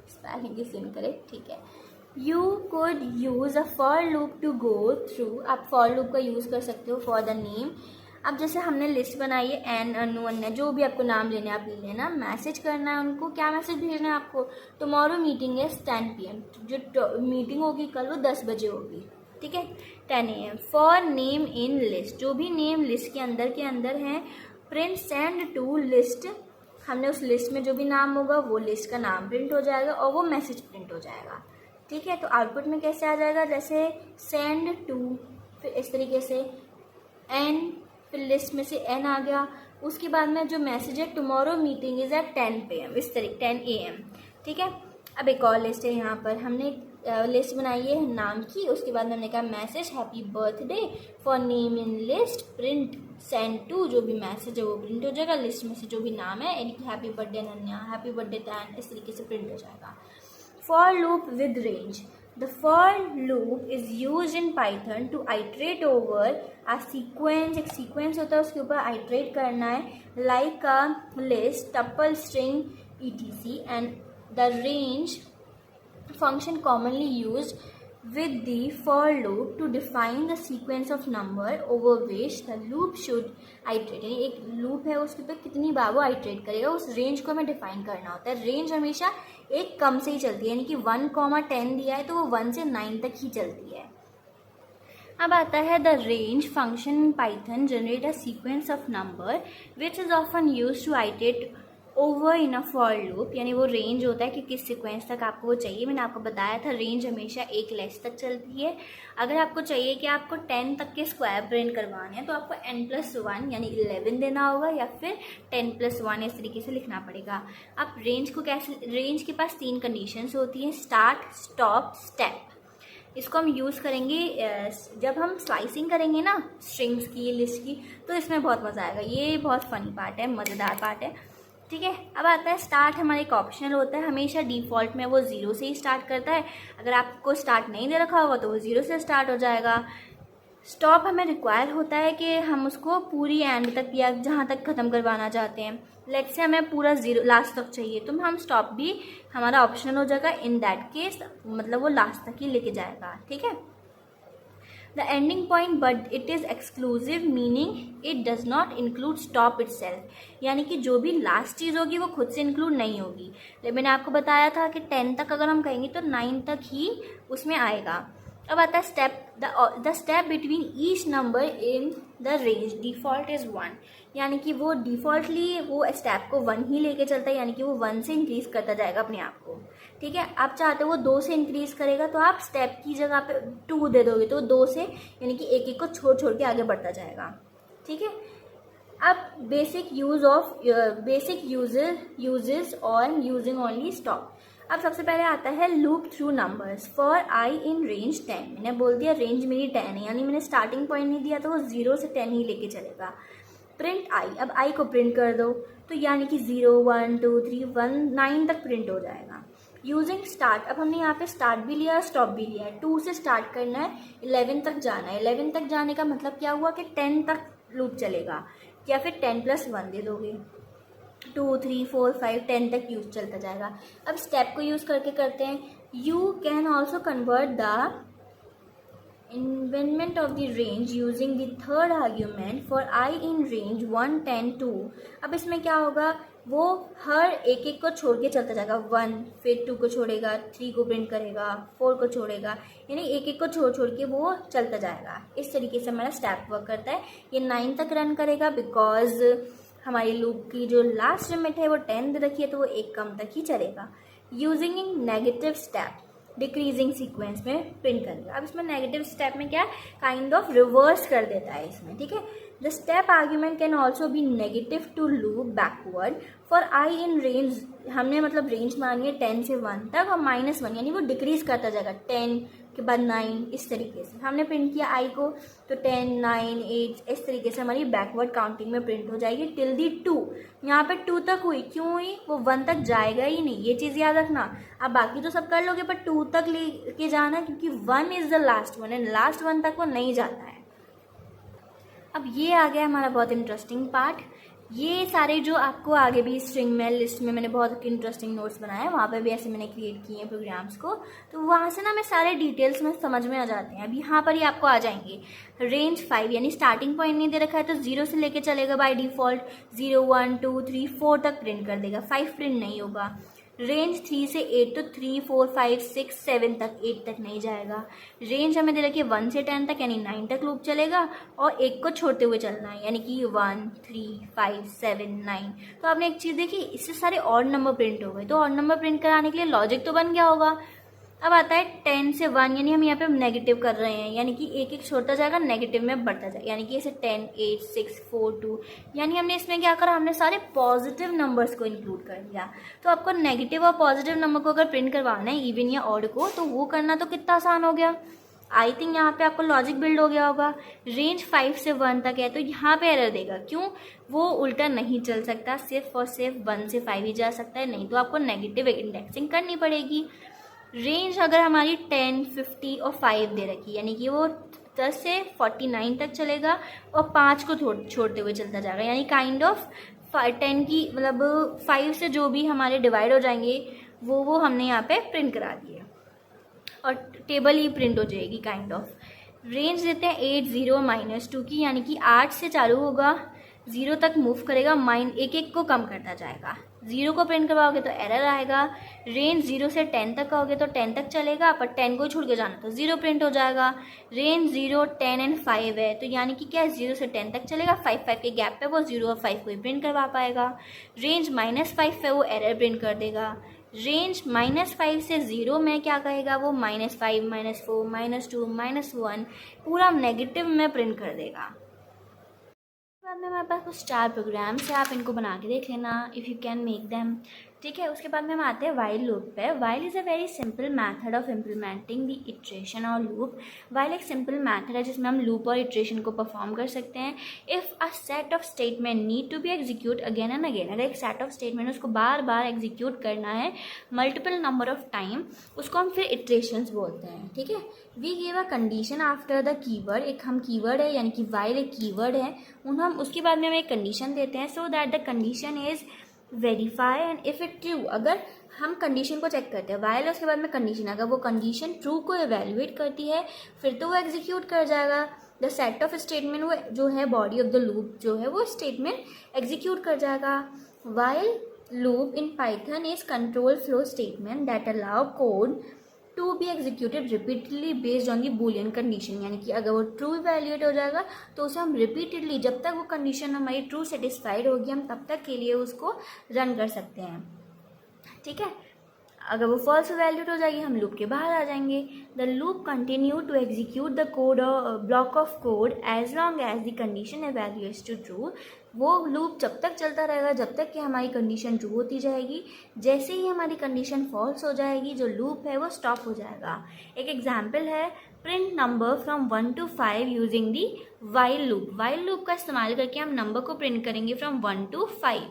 spelling is incorrect, ठीक है। You could use a for loop to go through, आप फॉर लूप का यूज़ कर सकते हो फॉर द नेम। अब जैसे हमने लिस्ट बनाई है एन, अनु, अन्या, जो भी आपको नाम लेना है आप ले लेना। मैसेज करना है उनको, क्या मैसेज भेजना है आपको, टुमारो मीटिंग है 10 PM, जो मीटिंग होगी कल वो 10 बजे होगी, ठीक है, 10 AM। For name in list, जो भी नेम लिस्ट के अंदर हैं, प्रिंट सेंड टू लिस्ट, हमने उस लिस्ट में जो भी नाम होगा वो लिस्ट का नाम प्रिंट हो जाएगा और वो मैसेज प्रिंट हो जाएगा, ठीक है। तो आउटपुट में कैसे आ जाएगा, जैसे सेंड टू, फिर इस तरीके से एन, फिर लिस्ट में से एन आ गया, उसके बाद में जो मैसेज है tomorrow meeting is at 10 PM, इस तरीके 10 AM, ठीक है। अब एक और लिस्ट है, यहाँ पर हमने लिस्ट बनाई है नाम की, उसके बाद में हमने कहा message happy birthday for name in list print send to, जो भी मैसेज है वो प्रिंट हो जाएगा, लिस्ट में से जो भी नाम है, यानी कि happy birthday Ananya, happy birthday तैन, इस तरीके से प्रिंट हो जाएगा। For loop with range, the for loop is used in Python to iterate over a sequence, एक sequence होता है उसके ऊपर iterate करना है, like a list, tuple, string, etc. and the range function commonly used with the for loop to define the sequence of number over which the loop should iterate, यानी एक loop है उसके ऊपर कितनी बार वो iterate करेगा, उस रेंज को हमें डिफाइन करना होता है। रेंज हमेशा एक कम से ही चलती है, यानी कि 1, 10 दिया है तो वो 1 से 9 तक ही चलती है। अब आता है the range function in Python generate a sequence of number which is often use to iterate over in a for loop, यानी वो रेंज होता है कि किस सीक्वेंस तक आपको वो चाहिए। मैंने आपको बताया था रेंज हमेशा एक लेस तक चलती है। अगर आपको चाहिए कि आपको 10 तक के स्क्वायर प्रिंट करवाने हैं तो आपको n+1 यानी 11 देना होगा, या फिर 10+1 इस तरीके से लिखना पड़ेगा। अब रेंज को कैसे, रेंज के पास 3 कंडीशंस होती हैं, स्टार्ट, स्टॉप, स्टेप। इसको हम यूज़ करेंगे जब हम स्लाइसिंग करेंगे ना स्ट्रिंग्स की, लिस्ट की, तो इसमें बहुत मज़ा आएगा। ये बहुत फ़नी पार्ट है, मज़ेदार पार्ट है, ठीक है। अब आता है स्टार्ट, हमारे एक ऑप्शनल होता है, हमेशा डिफ़ॉल्ट में वो 0 से ही स्टार्ट करता है। अगर आपको स्टार्ट नहीं दे रखा होगा तो वो 0 से स्टार्ट हो जाएगा। स्टॉप हमें रिक्वायर होता है कि हम उसको पूरी एंड तक या जहाँ तक ख़त्म करवाना चाहते हैं। लेट्स से हमें पूरा 0 लास्ट तक चाहिए तो हम स्टॉप भी हमारा ऑप्शनल हो जाएगा। इन दैट केस मतलब वो लास्ट तक ही लेके जाएगा, ठीक है। The ending point but it is exclusive, meaning it does not include stop itself, यानी कि जो भी लास्ट चीज़ होगी वो खुद से इंक्लूड नहीं होगी। लेकिन मैंने आपको बताया था कि 10 तक अगर हम कहेंगे तो 9 तक ही उसमें आएगा। अब आता है step, the step between each number in the range default is 1, यानी कि वो डिफ़ॉल्टली वो स्टेप को 1 ही लेके चलता है, यानी कि वो 1 से इंक्रीज़ करता जाएगा अपने आप को, ठीक है। आप चाहते हो वो 2 से इंक्रीज़ करेगा तो आप स्टेप की जगह पे 2 दे दोगे तो 2 से यानी कि एक को छोड़ छोड़ के आगे बढ़ता जाएगा, ठीक है। अब बेसिक यूजेस और यूजिंग ओनली स्टॉप। अब सबसे पहले आता है loop through numbers for i in range 10। मैंने बोल दिया रेंज मेरी 10 है, यानी मैंने स्टार्टिंग पॉइंट नहीं दिया तो वो 0 से 10 ही लेके चलेगा। प्रिंट आई, अब आई को प्रिंट कर दो तो यानी कि 0 1 2 3 1 9 तक प्रिंट हो जाएगा। यूजिंग स्टार्ट, अब हमने यहाँ पे स्टार्ट भी लिया स्टॉप भी लिया है। 2 से स्टार्ट करना है, 11 तक जाना है। 11 तक जाने का मतलब क्या हुआ कि 10 तक लूप चलेगा, या फिर 10+1 दे दोगे, 2 3 4 5 10 तक यूज चलता जाएगा। अब स्टेप को यूज़ करके करते हैं। You can also convert the increment of the range using the third argument for i in range 1 10 2। अब इसमें क्या होगा, वो हर एक को छोड़ के चलता जाएगा। 1 फिर 2 को छोड़ेगा, 3 को प्रिंट करेगा, 4 को छोड़ेगा, यानी एक को छोड़ छोड़ के वो चलता जाएगा। इस तरीके से हमारा स्टेप वर्क करता है। ये 9 तक रन करेगा बिकॉज हमारी लूप की जो लास्ट लिमिट है वो 10 दे रखी है तो वो एक कम तक ही चलेगा। Using in negative step decreasing sequence में प्रिंट करेगा। अब इसमें नेगेटिव स्टेप में क्या काइंड ऑफ रिवर्स कर देता है इसमें, ठीक है। The step argument can also be negative to loop backward for i in range. हमने मतलब रेंज मांगी है 10 से 1 तक और -1 यानी वो डिक्रीज करता जाएगा। 10 के बाद 9, इस तरीके से हमने प्रिंट किया आई को तो 10 9 8 इस तरीके से हमारी बैकवर्ड काउंटिंग में प्रिंट हो जाएगी टिल दी 2। यहाँ पे 2 तक हुई, क्यों हुई, वो 1 तक जाएगा ही नहीं, ये चीज़ याद रखना। आप बाकी तो सब कर लोगे पर 2 तक लेके जाना है क्योंकि 1 is the last one and last 1 तक वो नहीं जाता है। अब ये आ गया हमारा बहुत इंटरेस्टिंग पार्ट। ये सारे जो आपको आगे भी स्ट्रिंग में लिस्ट में मैंने बहुत इंटरेस्टिंग नोट्स बनाए हैं, वहाँ पे भी ऐसे मैंने क्रिएट किए हैं प्रोग्राम्स को, तो वहाँ से ना मैं सारे डिटेल्स में समझ में आ जाते हैं। अब यहाँ पर ही आपको आ जाएंगे। रेंज 5 यानी स्टार्टिंग पॉइंट नहीं दे रखा है तो 0 से लेके चलेगा बाय डिफ़ॉल्ट। 0 1 2 3 4 तक प्रिंट कर देगा, 5 प्रिंट नहीं होगा। रेंज 3 से 8 तो 3 4 5 6 7 तक, 8 तक नहीं जाएगा। रेंज हमें दे रखी है 1 से 10 तक यानी 9 तक लूप चलेगा और एक को छोड़ते हुए चलना है यानी कि 1 3 5 7 9। तो आपने एक चीज़ देखी, इससे सारे ऑड नंबर प्रिंट हो गए। तो ऑड नंबर प्रिंट कराने के लिए लॉजिक तो बन गया होगा। अब आता है 10 से 1 यानी हम यहाँ पे नेगेटिव कर रहे हैं, यानी कि एक छोड़ता जाएगा नेगेटिव में बढ़ता जाएगा, यानी कि ऐसे 10 8 6 4 2, यानी हमने इसमें क्या करा, हमने सारे पॉजिटिव नंबर्स को इंक्लूड कर लिया। तो आपको नेगेटिव और पॉजिटिव नंबर को अगर प्रिंट करवाना है इवन या ऑड को, तो वो करना तो कितना आसान हो गया। आई थिंक यहाँ पे आपको लॉजिक बिल्ड हो गया होगा। रेंज 5 से 1 तक है तो यहाँ पे एरर देगा, क्यों, वो उल्टा नहीं चल सकता, सिर्फ और सिर्फ 1 से 5 ही जा सकता है, नहीं तो आपको नेगेटिव इंडेक्सिंग करनी पड़ेगी। रेंज अगर हमारी 10 50 और 5 दे रखी, यानी कि वो 10 से 49 तक चलेगा और 5 को छोड़ते हुए चलता जाएगा, यानी काइंड ऑफ 10 की मतलब 5 से जो भी हमारे डिवाइड हो जाएंगे वो हमने यहाँ पे प्रिंट करा दिए और टेबल ही प्रिंट हो जाएगी काइंड ऑफ। रेंज देते हैं 8 0 -2 की, यानी कि 8 से चालू होगा 0 तक मूव करेगा, एक एक को कम करता जाएगा। 0 को प्रिंट करवाओगे तो एरर आएगा। रेंज 0 से 10 तक आओगे तो 10 तक चलेगा, पर 10 को छोड़ के जाना तो 0 प्रिंट हो जाएगा। रेंज 0, 10 एंड 5 है, तो यानी कि क्या है, 0 से 10 तक चलेगा, 5 के गैप पे वो 0 और 5 को ही प्रिंट करवा पाएगा। रेंज -5 पे वो एरर प्रिंट कर देगा। रेंज -5 से 0 में क्या कहेगा वो, -5, -4, -2, -1 पूरा नेगेटिव में प्रिंट कर देगा। बाद में हमारे पास कुछ स्टार प्रोग्राम्स है, आप इनको बना के देख लेना if you can make them. ठीक है, उसके बाद में हम आते हैं वाइल लूप पे। While is a very simple method of implementing the iteration और लूप। वाइल एक सिंपल मैथड है जिसमें हम लूप और इटरेशन को परफॉर्म कर सकते हैं। If a set of statement need to be execute again and again, अगर एक सेट ऑफ स्टेटमेंट उसको बार बार एग्जीक्यूट करना है मल्टीपल नंबर ऑफ टाइम, उसको हम फिर इटरेशंस बोलते हैं। ठीक है, we give a condition after the keyword, एक हम कीवर्ड है यानी कि वाइल एक कीवर्ड है, हम उसके बाद में हम एक कंडीशन देते हैं so that the condition is verify and if it true. अगर हम कंडीशन को चेक करते हैं, वाइल उसके बाद में कंडीशन, अगर वो कंडीशन ट्रू को एवेल्युएट करती है फिर तो वो एग्जीक्यूट कर जाएगा। द सेट ऑफ स्टेटमेंट, वो जो है बॉडी ऑफ द लूप जो है वो स्टेटमेंट एग्जीक्यूट कर जाएगा। While loop in Python is control flow statement that allow code to be executed repeatedly based on the Boolean condition, यानी कि अगर वो ट्रू इवैल्यूएट हो जाएगा तो उसे हम रिपीटेडली, जब तक वो कंडीशन हमारी ट्रू सेटिस्फाइड होगी, हम तब तक के लिए उसको रन कर सकते हैं। ठीक है, अगर वो फॉल्स इवैल्यूएट हो जाएगी हम लूप के बाहर आ जाएंगे। The loop continue to execute the code block of code as long as the condition evaluates to true. वो लूप जब तक चलता रहेगा जब तक कि हमारी कंडीशन ट्रू होती जाएगी। जैसे ही हमारी कंडीशन फॉल्स हो जाएगी जो लूप है वो स्टॉप हो जाएगा। एक एग्जाम्पल है, print number from 1 to 5 using the while loop. While loop का इस्तेमाल करके हम नंबर को प्रिंट करेंगे फ्रॉम 1 to 5।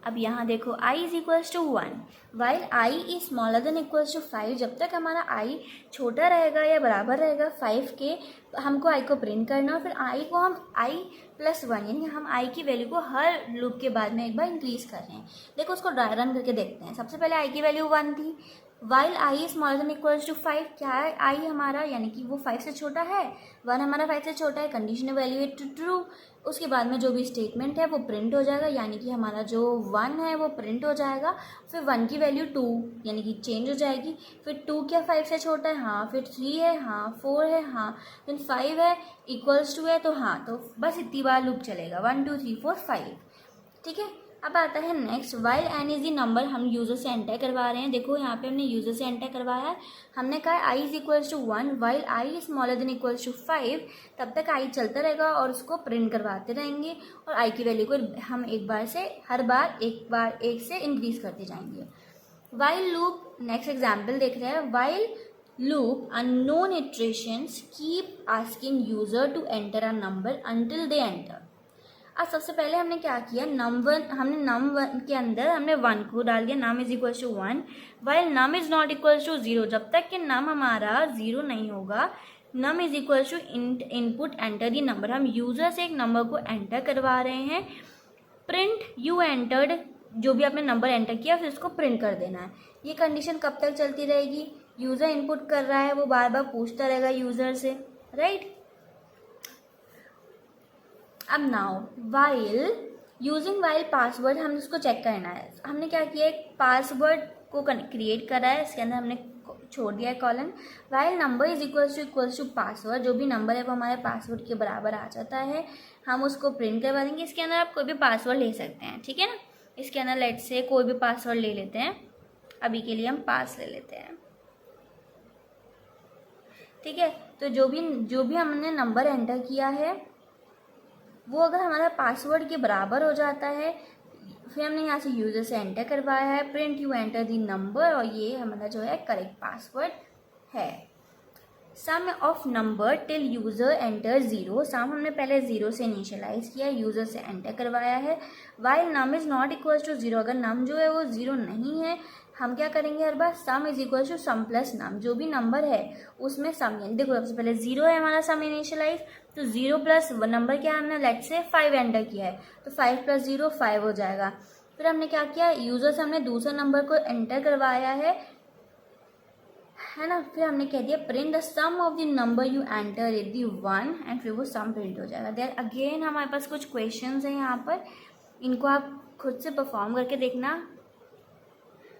अब यहाँ देखो i is equals to 1, while i is smaller than equals to 5। जब तक हमारा i छोटा रहेगा या बराबर रहेगा 5 के, हमको i को प्रिंट करना और फिर i को हम i+1, यानी हम i की वैल्यू को हर लूप के बाद में एक बार इंक्रीज कर रहे हैं। देखो उसको रन करके देखते हैं। सबसे पहले i की वैल्यू 1 थी, while i smaller than equals to 5, क्या है i हमारा, यानी कि वो 5 से छोटा है, 1 हमारा 5 से छोटा है, कंडीशन इवैल्यूएट टू ट्रू। उसके बाद में जो भी स्टेटमेंट है वो प्रिंट हो जाएगा, यानी कि हमारा जो 1 है वो प्रिंट हो जाएगा। फिर 1 की वैल्यू 2 यानी कि चेंज हो जाएगी। फिर 2 क्या 5 से छोटा है, हाँ। फिर 3 है, हाँ। 4 है, हाँ। फिर 5 है, इक्वल्स टू है, तो हाँ, तो बस इतनी बार लूप चलेगा, 1 2 3 4 5। ठीक है, अब आता है next, while n is the number, हम यूज़र से एंटर करवा रहे हैं। देखो यहाँ पे हमने यूज़र से एंटर करवाया है, हमने कहा i is equals to 1, while i is smaller than equals to 5। तब तक i चलता रहेगा और उसको प्रिंट करवाते रहेंगे और i की वैल्यू को हम हर बार एक से इंक्रीज करते जाएंगे। वाइल लूप, नेक्स्ट एग्जाम्पल देख रहे हैं, while loop unknown iterations keep asking user to enter a number until they enter. अब सबसे पहले हमने क्या किया, हमने num1 के अंदर हमने 1 को डाल दिया, num is equal to 1, while num is not equal to 0। जब तक कि num हमारा 0 नहीं होगा, num is equal to input enter the number, हम यूजर से एक नंबर को एंटर करवा रहे हैं। प्रिंट यू एंटर्ड, जो भी आपने नंबर एंटर किया फिर उसको प्रिंट कर देना है। ये कंडीशन कब तक चलती रहेगी, यूजर इनपुट कर रहा है, वो बार बार पूछता रहेगा यूजर से, राइट। अब now while using while password, हम उसको चेक करना है। हमने क्या किया, एक पासवर्ड को क्रिएट करा है, इसके अंदर हमने छोड़ दिया है colon, while number is equals to password. जो भी नंबर है वो हमारे पासवर्ड के बराबर आ जाता है, हम उसको प्रिंट करवा देंगे। इसके अंदर आप कोई भी पासवर्ड ले सकते हैं, ठीक है ना। इसके अंदर लेट से कोई भी पासवर्ड ले लेते हैं, अभी के लिए हम पास ले लेते हैं, ठीक है। तो जो भी हमने नंबर एंटर किया है वो अगर हमारा पासवर्ड के बराबर हो जाता है, फिर हमने यहाँ से यूज़र से एंटर करवाया है, print you enter the number, और ये हमारा जो है करेक्ट पासवर्ड है। Sum of number till user enter 0, sum हमने पहले 0 से इनिशियलाइज किया, यूज़र से एंटर करवाया है। While num is not equal to 0, अगर नम जो है वो 0 नहीं है, हम क्या करेंगे हर बार, sum is equal to sum plus num, जो भी नंबर है उसमें सम, यानी देखो सबसे पहले 0 है हमारा सम इनिशियलाइज, तो 0 प्लस नंबर क्या है, हमने लेट से 5 एंटर किया है, तो 5 + 0 5 हो जाएगा। फिर हमने क्या किया, यूज़र से हमने दूसरा नंबर को एंटर करवाया है, है ना। फिर हमने कह दिया print the sum of the number you enter it the 1 and फिर वो सम प्रिंट हो जाएगा। देयर अगेन हमारे पास कुछ क्वेश्चंस हैं यहाँ पर, इनको आप खुद से परफॉर्म करके देखना।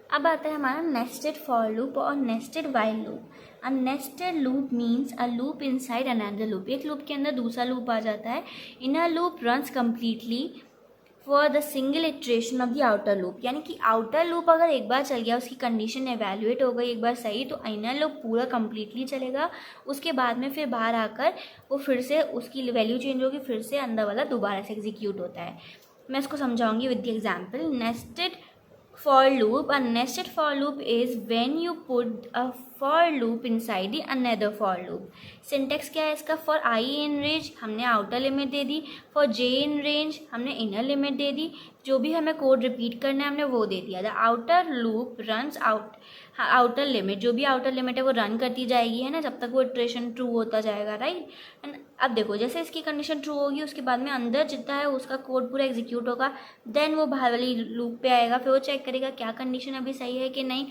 अब आता है हमारा नेस्टेड फॉर लूप और nested while loop. A nested loop means a loop inside another loop. एक लूप के अंदर दूसरा लूप आ जाता है। Inner loop runs completely for the single iteration of the outer loop, यानी कि आउटर लूप अगर एक बार चल गया, उसकी कंडीशन एवेल्युएट हो गई एक बार सही, तो इनर लूप पूरा कम्प्लीटली चलेगा। उसके बाद में फिर बाहर आकर वो फिर से उसकी वैल्यू चेंज होगी, फिर से अंदर वाला दोबारा से एग्जीक्यूट होता है। मैं इसको समझाऊंगी with the example. Nested for loop, a nested for loop is when you put a for loop inside the another for loop। Syntax क्या है इसका? for I in range हमने आउटर लिमिट दे दी, for j in range हमने inner limit दे दी, जो भी हमें कोड रिपीट करना है हमने वो दे दिया। The outer loop runs outer limit, जो भी आउटर लिमिट है वो रन करती जाएगी, है ना, जब तक वो इटरेशन ट्रू होता जाएगा, राइट। एंड अब देखो जैसे इसकी कंडीशन ट्रू होगी, उसके बाद में अंदर जितना है उसका कोड पूरा एग्जीक्यूट होगा, देन वो बाहर वाली लूप पे आएगा, फिर वो चेक करेगा क्या कंडीशन अभी सही है कि नहीं।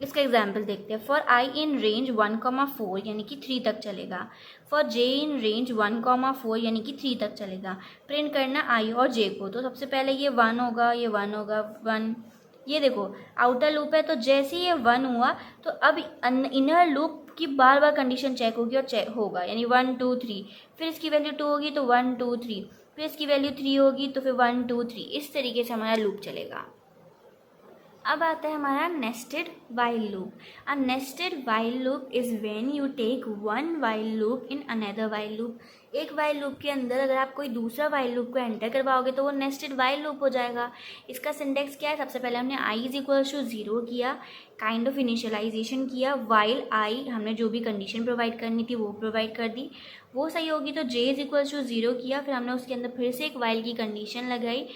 इसका एग्जाम्पल देखते हैं। फॉर आई इन रेंज 1,4 यानी कि 3 तक चलेगा। फॉर जे इन रेंज 1,4 यानी कि 3 तक चलेगा। प्रिंट करना आई और जे को, तो सबसे पहले ये 1 होगा, ये 1 होगा, 1। ये देखो आउटर लूप है, तो जैसे ये 1 हुआ तो अब इनर लूप की बार बार कंडीशन चेक होगी और चेक होगा, यानी 1 2 3, फिर इसकी वैल्यू 2 होगी तो 1 2 3, फिर इसकी वैल्यू 3 होगी तो फिर 1 2 3, इस तरीके से हमारा लूप चलेगा। अब आता है हमारा nested while loop. A nested while loop is when you take one while loop in another while loop. एक वाइल लूप के अंदर अगर आप कोई दूसरा वाइल लूप को एंटर करवाओगे तो वो नेस्टेड वाइल लूप हो जाएगा। इसका सिंटेक्स क्या है? सबसे पहले हमने i इज इक्वल टू 0 किया, काइंड ऑफ इनिशियलाइजेशन किया, वाइल i हमने जो भी कंडीशन प्रोवाइड करनी थी वो प्रोवाइड कर दी, वो सही होगी तो j इज इक्वल टू 0 किया, फिर हमने उसके अंदर फिर से एक वाइल की कंडीशन लगाई,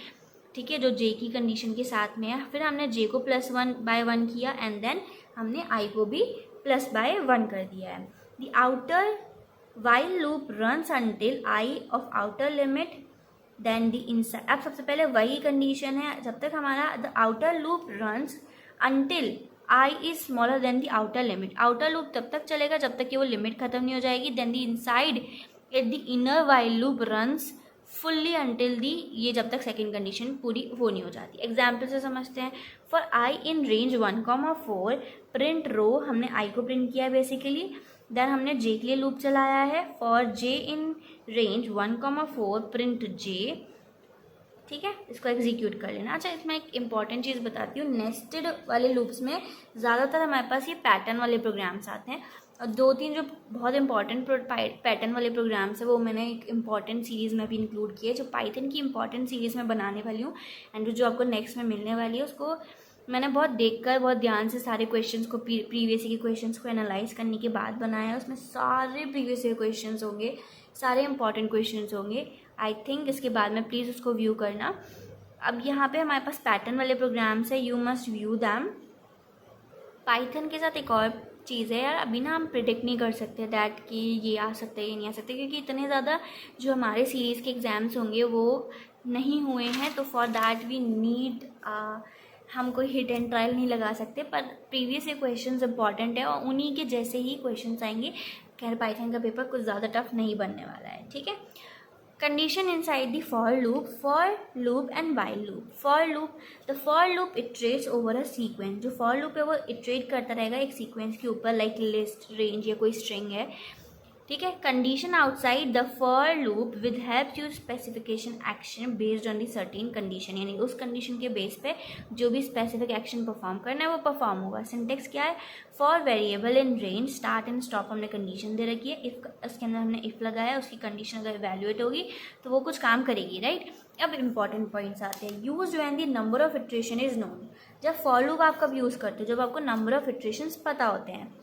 ठीक है, जो j की कंडीशन के साथ में है, फिर हमने j को +1/1 किया एंड देन हमने i को भी +1 कर दिया है। The outer while loop runs until i of outer limit then the inside. अब सबसे पहले वही कंडीशन है, जब तक हमारा the outer loop runs until i is smaller than the outer limit. Outer loop तब तक चलेगा जब तक कि वो लिमिट खत्म नहीं हो जाएगी। Then the inside at the inner while loop runs fully until the, ये जब तक सेकेंड कंडीशन पूरी वो नहीं हो जाती। एग्जाम्पल से समझते हैं। For i in range 1,4 print row, हमने आई को प्रिंट किया है बेसिकली, देन हमने जे के लिए लूप चलाया है। For j in range 1,4 print j, ठीक है, इसको एग्जीक्यूट कर लेना। अच्छा, इसमें एक इंपॉर्टेंट चीज़ बताती हूँ, नेस्टेड वाले लूप्स में ज़्यादातर हमारे पास ये पैटर्न वाले प्रोग्राम्स आते हैं, और 2-3 जो बहुत इंपॉर्टेंट पैटर्न वाले प्रोग्राम्स है वो मैंने एक इंपॉर्टेंट सीरीज़ में भी इंक्लूड किए, जो पाइथन की इंपॉर्टेंट सीरीज़ में बनाने वाली हूँ, एंड जो आपको नेक्स्ट में मिलने वाली है उसको मैंने बहुत देखकर बहुत ध्यान से सारे क्वेश्चंस को प्रीवियस के क्वेश्चंस को एनालाइज करने के बाद बनाया है। उसमें सारे प्रीवियस ईयर क्वेश्चंस होंगे, सारे इंपॉर्टेंट क्वेश्चंस होंगे। आई थिंक इसके बाद में प्लीज़ उसको व्यू करना। अब यहाँ पे हमारे पास पैटर्न वाले प्रोग्राम्स है, you must view them. Python के साथ एक और चीज़ है यार, अभी ना हम प्रिडिक्ट नहीं कर सकते दैट कि ये आ सकता है ये नहीं आ सकते, क्योंकि इतने ज़्यादा जो हमारे सीरीज़ के एग्ज़ाम्स होंगे वो नहीं हुए हैं, तो फॉर दैट वी नीड हम कोई हिट एंड ट्रायल नहीं लगा सकते, पर प्रीवियस ये क्वेश्चंस इंपॉर्टेंट है और उन्हीं के जैसे ही क्वेश्चंस आएंगे। खैर पाइथन का पेपर कुछ ज़्यादा टफ नहीं बनने वाला है, ठीक है। Condition inside the for loop and while loop. For loop, the for loop iterates over a sequence. जो फॉर लूप है वो इटरेट करता रहेगा एक सीक्वेंस के ऊपर, लाइक लिस्ट, रेंज या कोई स्ट्रिंग है, ठीक है। Condition outside the for loop with help you specification action based on the certain condition, यानी उस कंडीशन के बेस पे जो भी स्पेसिफिक एक्शन परफॉर्म करना है वो परफॉर्म होगा। सिंटेक्स क्या है? For variable in range start and stop हमने कंडीशन दे रखी है, इफ उसके अंदर हमने इफ लगाया, उसकी कंडीशन अगर इवैल्यूएट होगी तो वो कुछ काम करेगी, राइट। अब इंपॉर्टेंट पॉइंट्स आते हैं। Use when the number of iteration is known. जब फॉर लूप आप कब यूज़ करते हो? जब आपको नंबर ऑफ इटरेशंस पता होते हैं।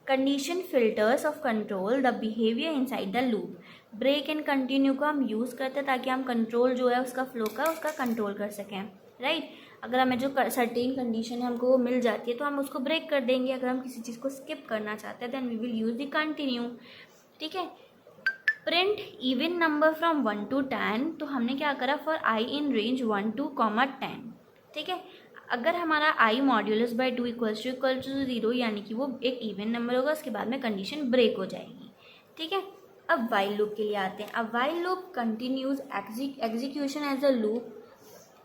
Condition filters of control the behaviour inside the loop. Break and continue को हम यूज़ करते हैं ताकि हम कंट्रोल जो है उसका फ्लो का उसका कंट्रोल कर सकें, राइट। अगर हमें जो सर्टेन कंडीशन है हमको वो मिल जाती है तो हम उसको ब्रेक कर देंगे। अगर हम किसी चीज़ को स्किप करना चाहते हैं then we will use the continue, ठीक है। Print even number from 1 to 10, तो हमने क्या करा? For i in range 1 to 10, ठीक है। अगर हमारा i modulus by 2 equals to 0 यानी कि वो एक इवन नंबर होगा, उसके बाद में कंडीशन ब्रेक हो जाएगी। ठीक है, अब वाइल लूप के लिए आते हैं। अब while loop continues execution as a loop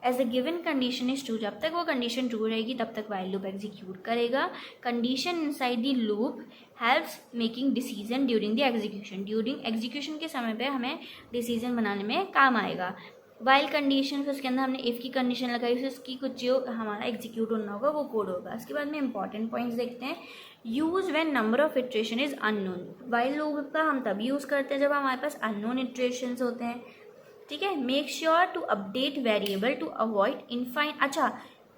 as a given condition is true. जब तक वो कंडीशन ट्रू रहेगी तब तक वाइल लूप एग्जीक्यूट करेगा। Condition inside the loop helps making decision during the execution. During execution के समय पे हमें डिसीजन बनाने में काम आएगा। वाइल कंडीशन, फिर उसके अंदर हमने इफ़ की कंडीशन लगाई, फिर उसकी कुछ जो हमारा एग्जीक्यूट होना होगा वो कोड होगा। उसके बाद में इंपॉर्टेंट पॉइंट्स देखते हैं। Use when number of iteration is unknown. While loop का हम तभी यूज़ करते हैं जब हमारे पास अननोन इटरेशंस होते हैं। ठीक है, make sure to update variable to avoid infinite. अच्छा,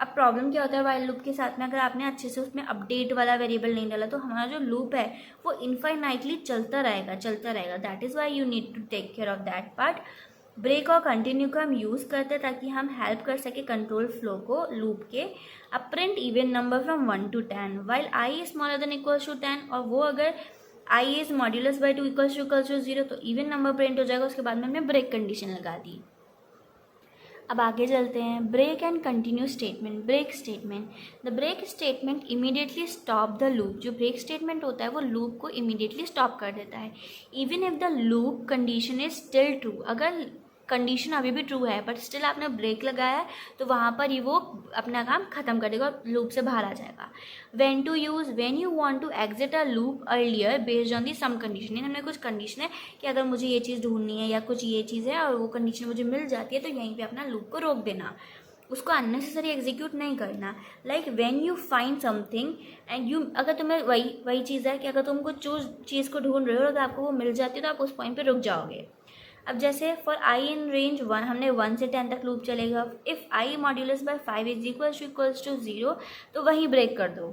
अब प्रॉब्लम क्या होता है वाइल लूप के साथ में, अगर आपने अच्छे से उसमें अपडेट वाला वेरिएबल नहीं डाला तो हमारा जो लूप है वो इनफाइनाइटली चलता रहेगा। That is why you need to take care of that part. Break और कंटिन्यू का हम यूज़ करते हैं ताकि हम हेल्प कर सके कंट्रोल फ्लो को लूप के। अब print even number from 1 to 10 while i smaller than equals to 10, और वो अगर i is modulus by 2 equals to 0 तो इवन नंबर प्रिंट हो जाएगा। उसके बाद में हमने ब्रेक कंडीशन लगा दी। अब आगे चलते हैं। Break and continue statement. Break statement, the break statement immediately stop the loop. जो ब्रेक स्टेटमेंट होता है वो लूप को इमीडिएटली स्टॉप कर देता है। Even if the loop condition is still true, अगर कंडीशन अभी भी ट्रू है बट स्टिल आपने ब्रेक लगाया है तो वहाँ पर ही वो अपना काम खत्म कर देगा और लूप से बाहर आ जाएगा। When to use, when you want to exit a loop earlier based on the some condition. हमने कुछ कंडीशन है कि अगर मुझे ये चीज़ ढूंढनी है या कुछ ये चीज़ है और वो कंडीशन मुझे मिल जाती है तो यहीं पर अपना लूप को रोक देना, उसको अननेसेसरी एग्जीक्यूट नहीं करना। Like when you find something and you, अगर तुम्हें वही चीज़ है कि अगर तुम कुछ चीज़ को ढूंढ रहे हो और अगर आपको वो मिल जाती है तो आप उस पॉइंट पे रुक जाओगे। अब जैसे फॉर आई इन रेंज 1 हमने 1 से 10 तक लूप चलेगा। If i modulus by 5 is equals to 0 तो वहीं ब्रेक कर दो।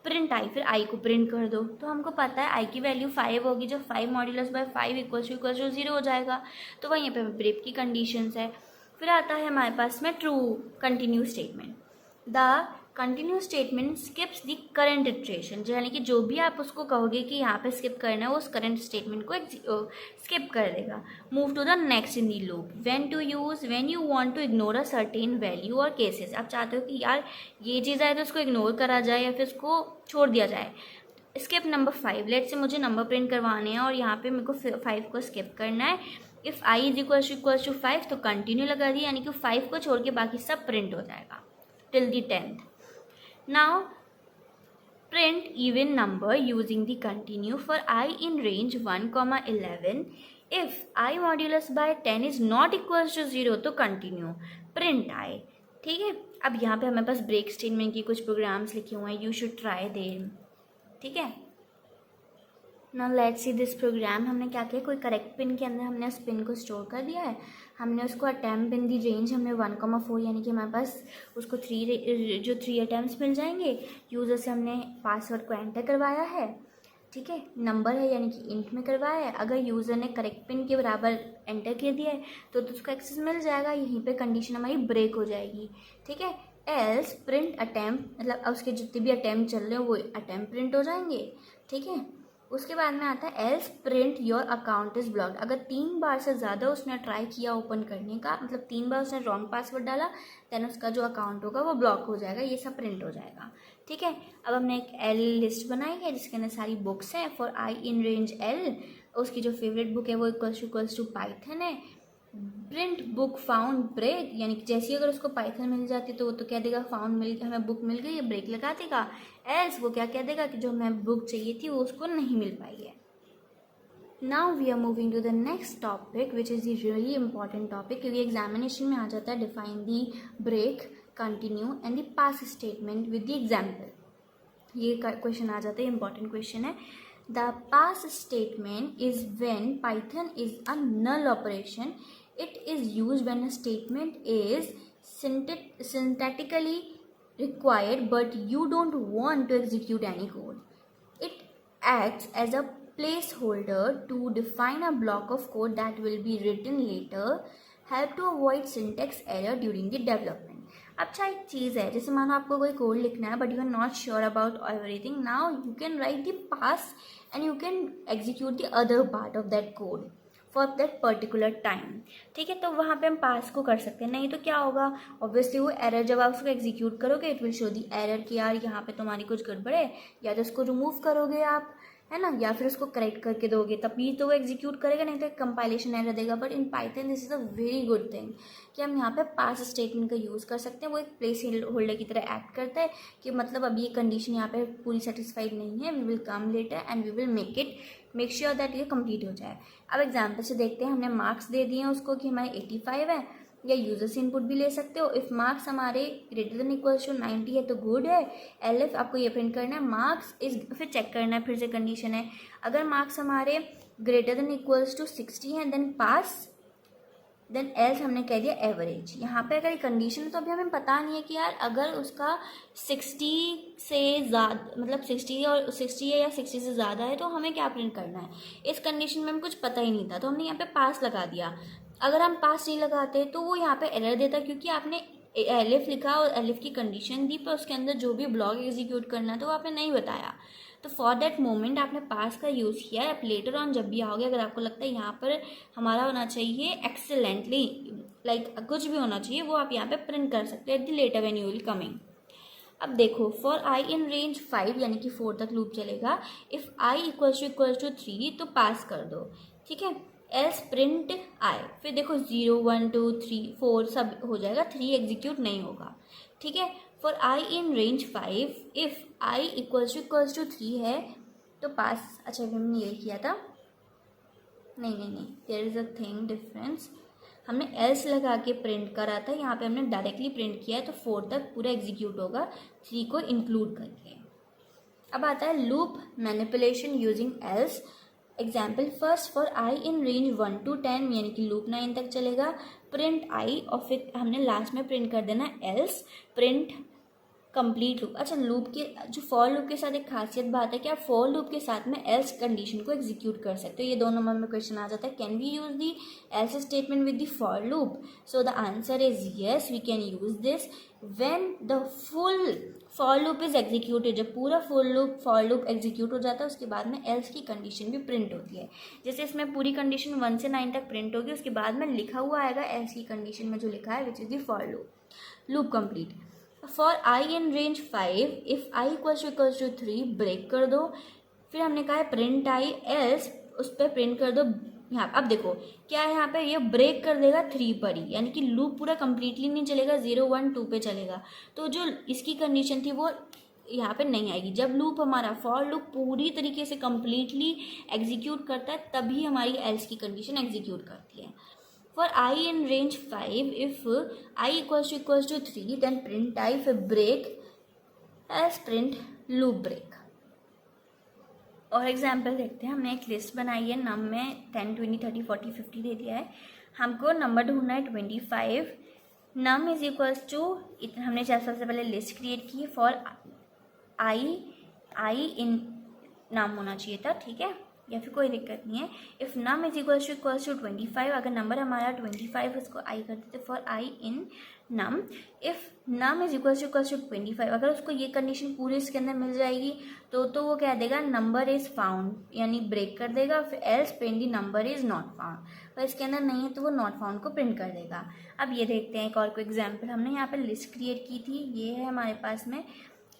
प्रिंट आई, फिर आई को प्रिंट कर दो। तो हमको पता है आई की वैल्यू 5 होगी, जो 5 मॉड्यूलस बाय 5 इक्वल्स टू 0 हो जाएगा। तो वहीं पे ब्रेक की कंडीशंस है। फिर आता है हमारे पास में true continue statement. The continue statement skips the current iteration, यानी कि जो भी आप उसको कहोगे कि यहाँ पे स्किप करना है वो उस करंट स्टेटमेंट को स्किप कर देगा। Move to the next in the loop. When to use, when you want to ignore a certain value और केसेस। आप चाहते हो कि यार ये चीज़ आए तो उसको इग्नोर करा जाए या फिर उसको छोड़ दिया जाए। स्किप नंबर 5, लेट से मुझे नंबर प्रिंट करवाने हैं और यहाँ पे मेरे को 5 को स्किप करना है। If i is equals to 5 तो कंटिन्यू लगा दिया, यानी कि 5 को छोड़ के बाकी सब प्रिंट हो जाएगा till the 10th। Now print even number using the continue for I in range 1, 11. If I modulus by 10 is not equals to 0 तो continue print I। ठीक है, अब यहाँ पे हमारे पास ब्रेक स्टेटमेंट की कुछ प्रोग्राम्स लिखे हुए हैं, यू शुड ट्राई देम। ठीक है, now let's see this program. हमने क्या किया, कोई करेक्ट पिन के अंदर हमने उस पिन को स्टोर कर दिया है। हमने उसको अटैम्प्ट इन दी रेंज हमने 1,4 यानी कि हमारे पास उसको 3 अटैम्प्ट्स मिल जाएंगे। यूज़र से हमने पासवर्ड को एंटर करवाया है। ठीक है, नंबर है यानी कि इंट में करवाया है। अगर यूज़र ने करेक्ट पिन के बराबर एंटर कर दिया है तो उसको एक्सेस मिल जाएगा। यहीं पे कंडीशन हमारी ब्रेक हो जाएगी। ठीक है, एल्स प्रिंट अटैम्प्ट, मतलब उसके जितने भी अटैम्प्ट चल रहे हैं वो अटैम्प्ट प्रिंट हो जाएंगे। ठीक है, उसके बाद में आता है else print your account is blocked. अगर 3 बार से ज़्यादा उसने ट्राई किया ओपन करने का, मतलब 3 बार उसने रॉन्ग पासवर्ड डाला, देन उसका जो अकाउंट होगा वो ब्लॉक हो जाएगा। ये सब प्रिंट हो जाएगा। ठीक है, अब हमने एक एल लिस्ट बनाई है जिसके अंदर सारी बुक्स हैं। For i in range L, उसकी जो फेवरेट बुक है वो इक्वल्स टू पाइथन है। प्रिंट बुक फाउंड ब्रेक, यानी कि जैसे अगर उसको पाइथन मिल जाती तो वो तो कह देगा फाउंड मिल, हमें बुक मिल गई है, ब्रेक लगा देगा। एल्स वो क्या कह देगा कि जो हमें बुक चाहिए थी वो उसको नहीं मिल पाई है। Now we are moving to the next topic which is the really important topic, क्योंकि एग्जामिनेशन में आ जाता है define the break, continue and the pass statement with the example. ये क्वेश्चन आ जाता है, इंपॉर्टेंट क्वेश्चन है। The pass statement is when Python is a null operation. It is used when a statement is syntactically required but you don't want to execute any code. It acts as a placeholder to define a block of code that will be written later, help to avoid syntax error during the development. अच्छा, एक चीज़ है, जैसे मानो आपको कोई code लिखना है but you are not sure about everything, now you can write the pass and you can execute the other part of that code. For that particular time. ठीक है, तो वहाँ पे हम पास को कर सकते हैं। नहीं तो क्या होगा, ऑब्वियसली वो एरर जब आप उसको एग्जीक्यूट करोगे it will show the error कि यार यहाँ पे तुम्हारी कुछ गड़बड़ है, या तो उसको रिमूव करोगे आप, है ना, या फिर उसको करेक्ट करके दोगे तभी तो वो एग्जीक्यूट करेगा, नहीं तो एक कंपाइलेशन एरर देगा। But in Python this is a very good thing कि हम यहाँ पे पास स्टेटमेंट का यूज़ कर सकते हैं। वो एक प्लेस होल्डर की तरह एक्ट करता है कि मतलब अभी ये कंडीशन यहाँ पे पूरी सेटिस्फाइड नहीं है, we will come later and we will make sure that ये कंप्लीट हो जाए। अब एग्जाम्पल से देखते हैं, हमने मार्क्स दे दिए हैं उसको कि हमारे 85 है, या यूजर से इनपुट भी ले सकते हो। इफ़ मार्क्स हमारे ग्रेटर देन इक्वल्स टू 90 है तो गुड है। एलएफ आपको ये प्रिंट करना है, मार्क्स इज, फिर चेक करना है, फिर से कंडीशन है, अगर मार्क्स हमारे ग्रेटर देन इक्वल्स टू 60 है देन पास, देन एल्स हमने कह दिया एवरेज। यहाँ पे अगर कंडीशन है तो अभी हमें पता नहीं है कि यार अगर उसका 60 से ज़्यादा, मतलब 60 और 60 है या 60 से ज़्यादा है तो हमें क्या प्रिंट करना है। इस कंडीशन में हमें कुछ पता ही नहीं था तो हमने यहाँ पे पास लगा दिया। अगर हम पास नहीं लगाते तो वो यहाँ पे एरर देता क्योंकि आपने एलिफ लिखा और एलिफ की कंडीशन दी, पर उसके अंदर जो भी ब्लॉक एग्जीक्यूट करना तो वो आपने नहीं बताया। तो फॉर दैट मोमेंट आपने पास का यूज़ किया है। आप लेटर ऑन जब भी आओगे, अगर आपको लगता है यहाँ पर हमारा होना चाहिए एक्सेलेंटली, लाइक कुछ भी होना चाहिए, वो आप यहाँ पे प्रिंट कर सकते हैं at the letter when you will coming. अब देखो, फॉर आई इन रेंज 5 यानी कि 4 तक लूप चलेगा। इफ़ आई इक्वल्स टू 3 तो पास कर दो, ठीक है। एल्स प्रिंट आई, फिर देखो 0 1 2 3 4 सब हो जाएगा, 3 एग्जीक्यूट नहीं होगा, ठीक है। For i in range 5 if i equals to 3 है तो पास। अच्छा हमने ये किया था, नहीं there is a thing difference, हमने एल्स लगा के प्रिंट करा था, यहाँ पे हमने डायरेक्टली प्रिंट किया है तो 4 तक पूरा एग्जीक्यूट होगा 3 को इंक्लूड करके। अब आता है loop manipulation using else. Example first, for i in range 1 to 10 यानी कि लूप 9 तक चलेगा, प्रिंट आई और फिर हमने लास्ट में प्रिंट कर देना एल्स प्रिंट कंप्लीट लूप। अच्छा, लूप के जो फॉर लूप के साथ एक खासियत बात है कि आप फॉर लूप के साथ में एल्स कंडीशन को एग्जीक्यूट कर सकते हो। ये 2 नंबर में क्वेश्चन आ जाता है, can we use the else statement with the for loop. So the answer is yes, we can use this when the full for loop is executed. जब पूरा फॉर लूप एग्जीक्यूट हो जाता है उसके बाद में एल्स की कंडीशन भी प्रिंट होती है। जैसे इसमें पूरी कंडीशन 1 से 9 तक प्रिंट होगी, उसके बाद में लिखा हुआ आएगा एल्स की कंडीशन में जो लिखा है which is the for loop complete. For i in range 5 if i equals to 3 break कर दो, फिर हमने कहा है प्रिंट आई एल्स उस पर प्रिंट कर दो यहाँ। अब देखो क्या है, यहाँ पे ये ब्रेक कर देगा 3 पर ही, यानी कि लूप पूरा कंप्लीटली नहीं चलेगा, 0 1 2 पे चलेगा। तो जो इसकी कंडीशन थी वो यहाँ पे नहीं आएगी। जब लूप हमारा फॉर लूप पूरी तरीके से कंप्लीटली एग्जीक्यूट करता है तभी हमारी एल्स की कंडीशन एग्जीक्यूट करती है। For I in range 5, if I equals to 3, then print I for break as print loop break। और एग्जाम्पल देखते हैं, हमने एक लिस्ट बनाई है, नम में 10 20 30 40 50 दे दिया है, हमको नंबर ढूंढना है 25। नम इज इक्वल्स टू, हमने सबसे पहले लिस्ट क्रिएट की है फॉर आई इन नाम होना चाहिए था, ठीक है, या फिर कोई दिक्कत नहीं है। If num is equals to 25, अगर नंबर हमारा 25 उसको आई कर देते for i in num. If num is equals to 25, अगर उसको ये कंडीशन पूरी इसके अंदर मिल जाएगी तो वो कह देगा नंबर इज़ फाउंड, यानी ब्रेक कर देगा। फिर else print the number is not found, पर इसके अंदर नहीं है तो वो नॉट फाउंड को प्रिंट कर देगा। अब ये देखते हैं एक और कोई एग्जाम्पल, हमने यहाँ पर लिस्ट क्रिएट की थी, ये है हमारे पास में।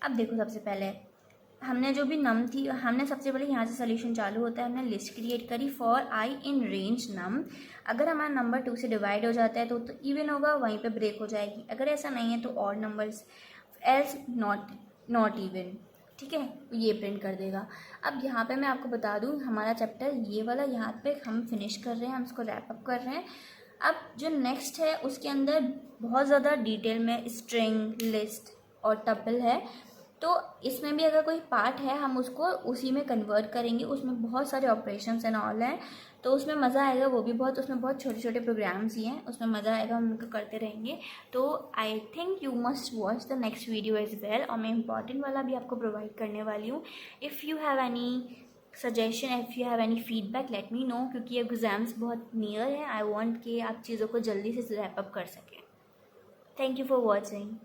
अब देखो सबसे पहले हमने जो भी नम थी, हमने सबसे पहले यहाँ से सोल्यूशन चालू होता है, हमने लिस्ट क्रिएट करी फॉर आई इन रेंज नम। अगर हमारा नंबर 2 से डिवाइड हो जाता है तो इवन होगा, वहीं पे ब्रेक हो जाएगी। अगर ऐसा नहीं है तो odd numbers else not even, ठीक है, ये प्रिंट कर देगा। अब यहाँ पे मैं आपको बता दूँ हमारा चैप्टर ये वाला यहाँ पे हम फिनिश कर रहे हैं, हम इसको रैप अप कर रहे हैं। अब जो नेक्स्ट है उसके अंदर बहुत ज़्यादा डिटेल में स्ट्रिंग, लिस्ट और टपल है, तो इसमें भी अगर कोई पार्ट है हम उसको उसी में कन्वर्ट करेंगे। उसमें बहुत सारे ऑपरेशंस एंड ऑल हैं, तो उसमें मज़ा आएगा। वो भी बहुत, उसमें बहुत छोटे छोटे प्रोग्राम्स ही हैं, उसमें मज़ा आएगा, हम उनको करते रहेंगे। तो I think you must watch the next video as well, और मैं इंपॉर्टेंट वाला भी आपको प्रोवाइड करने वाली हूँ। If you have any suggestion, if you have any feedback, let me know, क्योंकि एग्ज़ाम्स बहुत नियर है। आई वॉन्ट कि आप चीज़ों को जल्दी से रैप अप कर सकें। Thank you for watching.